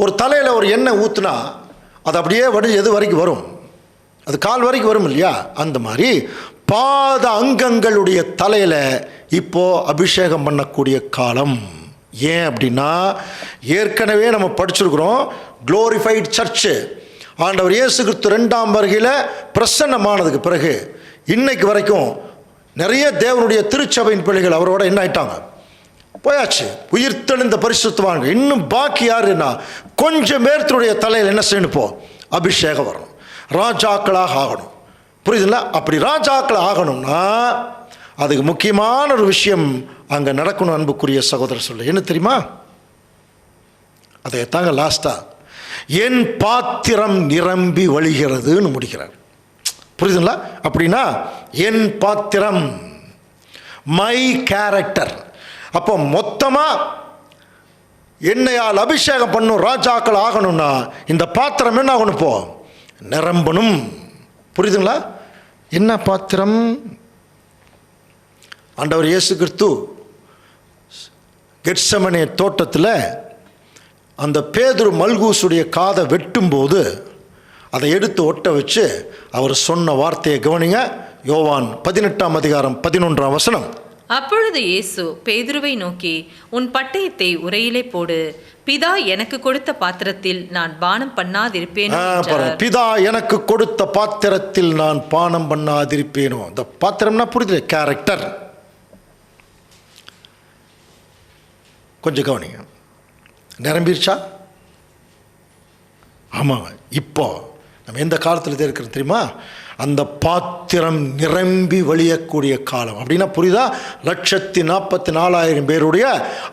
ஒரு தலையில் ஒரு எண்ணெய் ஊற்றுனா அது அப்படியே எது வரைக்கும் வரும்? அது கால் வரைக்கும் வரும் இல்லையா? அந்த மாதிரி பாத அங்கங்களுடைய தலையில் இப்போது அபிஷேகம் பண்ணக்கூடிய காலம். ஏன் அப்படின்னா, ஏற்கனவே நம்ம படிச்சிருக்கிறோம், க்ளோரிஃபைட் சர்ச்சு ஆண்டவர் இயேசு கிறிஸ்து 2ஆம் வருகையில் பிரசன்னமானதுக்கு பிறகு இன்னைக்கு வரைக்கும் நிறைய தேவனுடைய திருச்சபையின் பிள்ளைகள் அவரோட என்ன ஆயிட்டாங்க, போயாச்சு, உயிர்த்தெழுந்த பரிசுத்தவான்கள். இன்னும் பாக்கி யாருன்னா கொஞ்சம் பேர்த்துடைய தலையில் என்ன செய்யணும், இப்போ அபிஷேகம் வரணும், ராஜாக்களாக ஆகணும். புரியுதுங்களா? அப்படி ராஜாக்களாக ஆகணும்னா அதுக்கு முக்கியமான ஒரு விஷயம் அங்கே நடக்கணும். அன்புக்குரிய சகோதரர் சொல்ல என்ன தெரியுமா? அதை தாங்க லாஸ்டா என் பாத்திரம் நிரம்பி வழிகிறதுன்னு முடிக்கிறார். புரியுதுங்களா? அப்படின்னா என் பாத்திரம், மை கேரக்டர். அப்போ மொத்தமாக எண்ணெயால் அபிஷேகம் பண்ணும் ராஜாக்கள் ஆகணும்னா இந்த பாத்திரம் என்ன ஆகணும், இப்போ நிரம்பணும். புரியுதுங்களா? என்ன பாத்திரம்? ஆண்டவர் இயேசு கிறிஸ்து கெத்செமனே தோட்டத்தில் அந்த பேதுரு மல்கூசுடைய காதை வெட்டும்போது அதை எடுத்து ஒட்ட வச்சு அவர் சொன்ன வார்த்தையை கவனிங்க. யோவான் 18ஆம் அதிகாரம் 11ஆம் வசனம். அப்பொழுது இயேசு பேதுருவை நோக்கி, உன் பட்டயத்தை உரையிலே போடு. பிதா எனக்கு கொடுத்த பாத்திரத்தில் நான் பானம் பண்ணாதிருப்பேனோ என்றார். பிதா எனக்கு கொடுத்த பாத்திரத்தில் நான் பானம் பண்ணாதிருப்பேனோ. இந்த பாத்திரம்னா புரியுது, கேரக்டர். கொஞ்சம் கவனிங்க, நிரம்பிருச்சா? ஆமாங்க. இப்போ நம்ம எந்த காலத்தில் இருக்கிறோம் தெரியுமா? அந்த பாத்திரம் நிரம்பி வழியக்கூடிய காலம். அப்படின்னா புரியுதா? 1,44,000 பேருடைய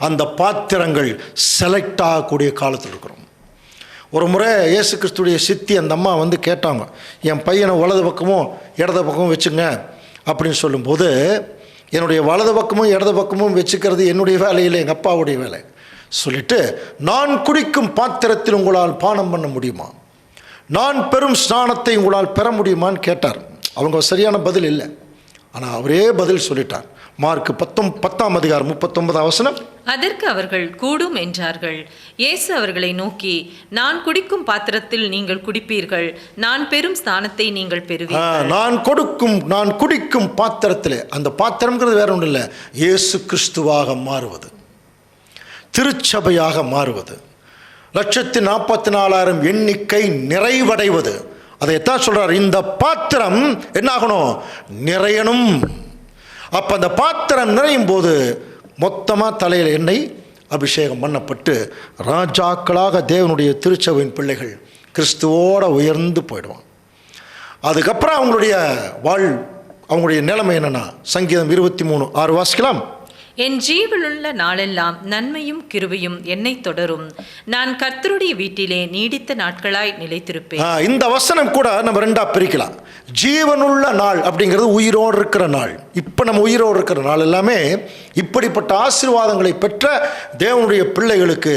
அந்த பாத்திரங்கள் செலக்ட் ஆகக்கூடிய காலத்தில் இருக்கிறோம். ஒரு முறை இயேசு கிறிஸ்துடைய சித்தி அந்த அம்மா வந்து கேட்டாங்க, என் பையனை வலது பக்கமும் இடது பக்கமும் வச்சுங்க அப்படின்னு சொல்லும்போது, என்னுடைய வலது பக்கமும் இடது பக்கமும் வச்சுக்கிறது என்னுடைய வேலையில் எங்கள் அப்பாவுடைய வேலை சொல்லிட்டு, நான் குடிக்கும் பாத்திரத்தில் உங்களால் பானம் பண்ண முடியுமா? நான் பெரும் ஸ்நானத்தை உங்களால் பெற முடியுமான்னு கேட்டார். அவங்க சரியான பதில் இல்லை, ஆனால் அவரே பதில் சொல்லிட்டார். மார்க் 10:39 அதற்கு அவர்கள் கூடும் என்றார்கள். இயேசு அவர்களை நோக்கி, நான் குடிக்கும் பாத்திரத்தில் நீங்கள் குடிப்பீர்கள், நான் பெரும் ஸ்நானத்தை நீங்கள் பெறுவீர்கள். நான் குடிக்கும் பாத்திரத்தில், அந்த பாத்திரம்ங்கிறது வேற ஒன்றும் இல்லை, இயேசு கிறிஸ்துவாக மாறுவது, திருச்சபையாக மாறுவது, 1,44,000 எண்ணிக்கை நிறைவடைவது. அதைத்தான் சொல்றார், இந்த பாத்திரம் என்ன ஆகணும்? நிறையணும். அப்ப அந்த பாத்திரம் நிறையும் போது மொத்தமாக தலையில் எண்ணெய் அபிஷேகம் பண்ணப்பட்டு ராஜாக்களாக தேவனுடைய திருச்சபையின் பிள்ளைகள் கிறிஸ்துவோட உயர்ந்து போயிடுவாங்க. அதுக்கப்புறம் அவங்களுடைய நிலைமை என்னன்னா, சங்கீதம் 23:6 வாசிக்கலாம். என் ஜீவனுள்ள நாளெல்லாம் நன்மையும் கிருபையும் என்னை தொடரும். நான் கர்த்தருடைய வீட்டிலே நீடித்த நாட்களாய் நிலைத்திருப்பேன். இந்த வசனம் கூட நம்ம ரெண்டா பிரிக்கலாம். ஜீவனுள்ள நாள் அப்படிங்கிறது உயிரோடு இருக்கிற நாள். இப்போ நம்ம உயிரோடு இருக்கிற நாள் எல்லாமே இப்படிப்பட்ட ஆசீர்வாதங்களை பெற்ற தேவனுடைய பிள்ளைகளுக்கு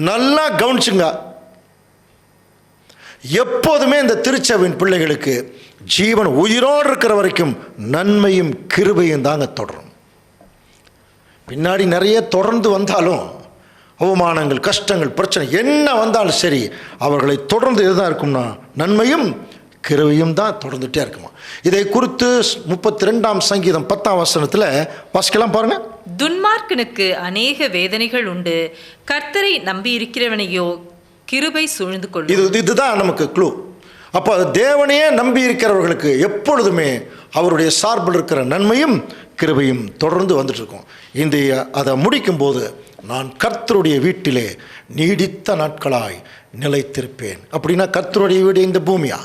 நல்லா கவனிச்சுங்க. எப்போதுமே இந்த திருச்சபையின் பிள்ளைகளுக்கு ஜீவன் உயிரோடு இருக்கிற வரைக்கும் நன்மையும் கிருபையும் தாங்க தொடரும். பின்னாடி நிறைய தொடர்ந்து வந்தாலும், அவமானங்கள், கஷ்டங்கள், பிரச்சனை என்ன வந்தாலும் சரி, அவர்களை தொடர்ந்து இதுதான் இருக்கும்னா நன்மையும் கிருபையும் தான் தொடர்ந்துட்டே இருக்குமா. இதை குறித்து 32 சங்கீதம் 10 வாசிக்கலாம் பாருங்க. துன்மார்க்கனுக்கு அநேக வேதனைகள் உண்டு, கர்த்தரை நம்பி இருக்கிறவனையோ கிருபை சூழ்ந்து கொள்ளும். இதுதான் நமக்கு க்ளூ. அப்போ தேவனையே நம்பி இருக்கிறவர்களுக்கு எப்பொழுதுமே அவருடைய சார்பில் இருக்கிற நன்மையும் கிருபையும் தொடர்ந்து வந்துட்டு இருக்கும். அதை முடிக்கும் போது, நான் கர்த்தருடைய வீட்டிலே நீடித்த நாட்களாய் நிலைத்திருப்பேன். அப்படின்னா கர்த்தருடைய வீடு இந்த பூமியா?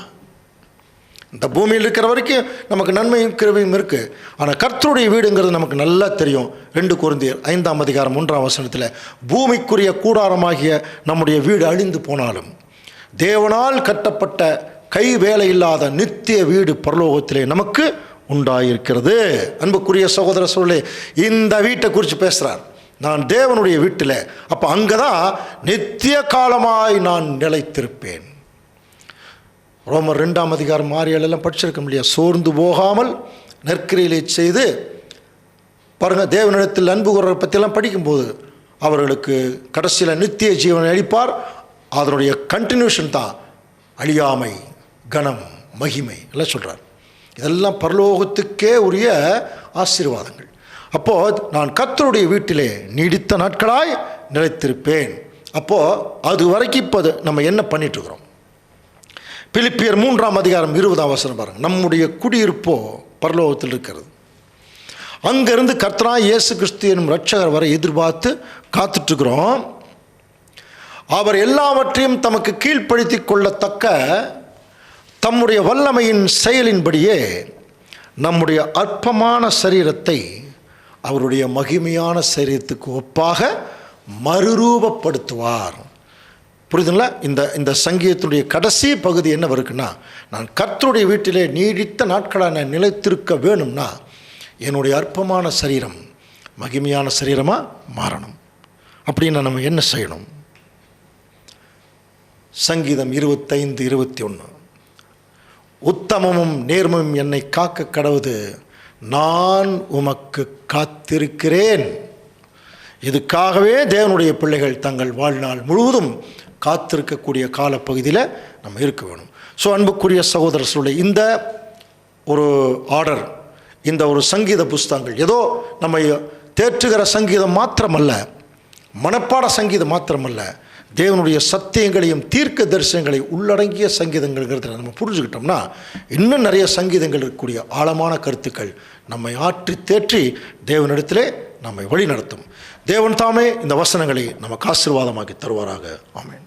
இந்த பூமியில் இருக்கிற வரைக்கும் நமக்கு நன்மையும் கிருபையும் இருக்கு. ஆனால் கர்த்தருடைய வீடுங்கிறது நமக்கு நல்லா தெரியும். 2 கொரிந்தியர் 5:1 பூமிக்குரிய கூடாரமாகிய நம்முடைய வீடு அழிந்து போனாலும் தேவனால் கட்டப்பட்ட கை வேலை இல்லாத நித்திய வீடு பரலோகத்திலே நமக்கு உண்டாயிருக்கிறது. அன்புக்குரிய சகோதர சொல்லே, இந்த வீட்டை குறித்து பேசுகிறார். நான் தேவனுடைய வீட்டில், அப்போ அங்கே தான் நித்திய காலமாய் நான் நிலைத்திருப்பேன். ரோமர் 2:6 படிச்சிருக்க முடியாது. சோர்ந்து போகாமல் நற்கிரியை செய்து பாருங்கள், தேவனிடத்தில் அன்பு கூறுறதை பற்றியெல்லாம் படிக்கும்போது அவர்களுக்கு கடைசியில் நித்திய ஜீவனை அளிப்பார். அதனுடைய கண்டினியூஷன் தான் அழியாமை, கனம், மகிமை எல்லாம் சொல்கிறார். இதெல்லாம் பரலோகத்துக்கே உரிய ஆசீர்வாதங்கள். அப்போது நான் கர்த்தருடைய வீட்டிலே நீடித்த நாட்களாய் நிலைத்திருப்பேன். அப்போது அது வரைக்கும் இப்போ நம்ம என்ன பண்ணிட்டு இருக்கிறோம்? பிலிப்பியர் 3:20 பாருங்கள். நம்முடைய குடியிருப்போ பரலோகத்தில் இருக்கிறது. அங்கிருந்து கர்த்தராகிய இயேசு கிறிஸ்து எனும் இரட்சகர் வரை எதிர்பார்த்து காத்துட்ருக்கிறோம். அவர் எல்லாவற்றையும் தமக்கு கீழ்ப்படுத்தி கொள்ளத்தக்க தம்முடைய வல்லமையின் செயலின்படியே நம்முடைய அற்பமான சரீரத்தை அவருடைய மகிமையான சரீரத்துக்கு ஒப்பாக மறுரூபப்படுத்துவார். புரியுதுங்களா? இந்த சங்கீதத்துடைய கடைசி பகுதி என்ன இருக்குன்னா, நான் கர்த்தருடைய வீட்டிலே நீடித்த நாட்களாக நான் நிலைத்திருக்க வேணும்னா என்னுடைய அற்பமான சரீரம் மகிமையான சரீரமாக மாறணும். அப்படின்னா நம்ம என்ன செய்யணும்? சங்கீதம் 25:21 உத்தமமும் நேர்மையும் என்னை காக்க கடவுது, நான் உமக்கு காத்திருக்கிறேன். இதுக்காகவே தேவனுடைய பிள்ளைகள் தங்கள் வாழ்நாள் முழுவதும் காத்திருக்கக்கூடிய காலப்பகுதியில் நம்ம இருக்க வேணும். ஸோ அன்புக்குரிய சகோதரர்களுடைய இந்த ஒரு ஆர்டர், இந்த ஒரு சங்கீத புஸ்தகங்கள் ஏதோ நம்ம தேற்றுகிற சங்கீதம் மாத்திரமல்ல, மனப்பாட சங்கீதம் மாத்திரமல்ல, தேவனுடைய சத்தியங்களையும் தீர்க்க தரிசனங்களை உள்ளடங்கிய சங்கீதங்கள்ங்கிறத நம்ம புரிஞ்சுக்கிட்டோம்னா இன்னும் நிறைய சங்கீதங்கள் இருக்கக்கூடிய ஆழமான கருத்துக்கள் நம்மை ஆற்றி தேற்றி தேவனிடத்திலே நம்மை வழி நடத்தும். தேவன் தாமே இந்த வசனங்களை நமக்கு ஆசீர்வாதமாக்கி தருவாராக. ஆமென்.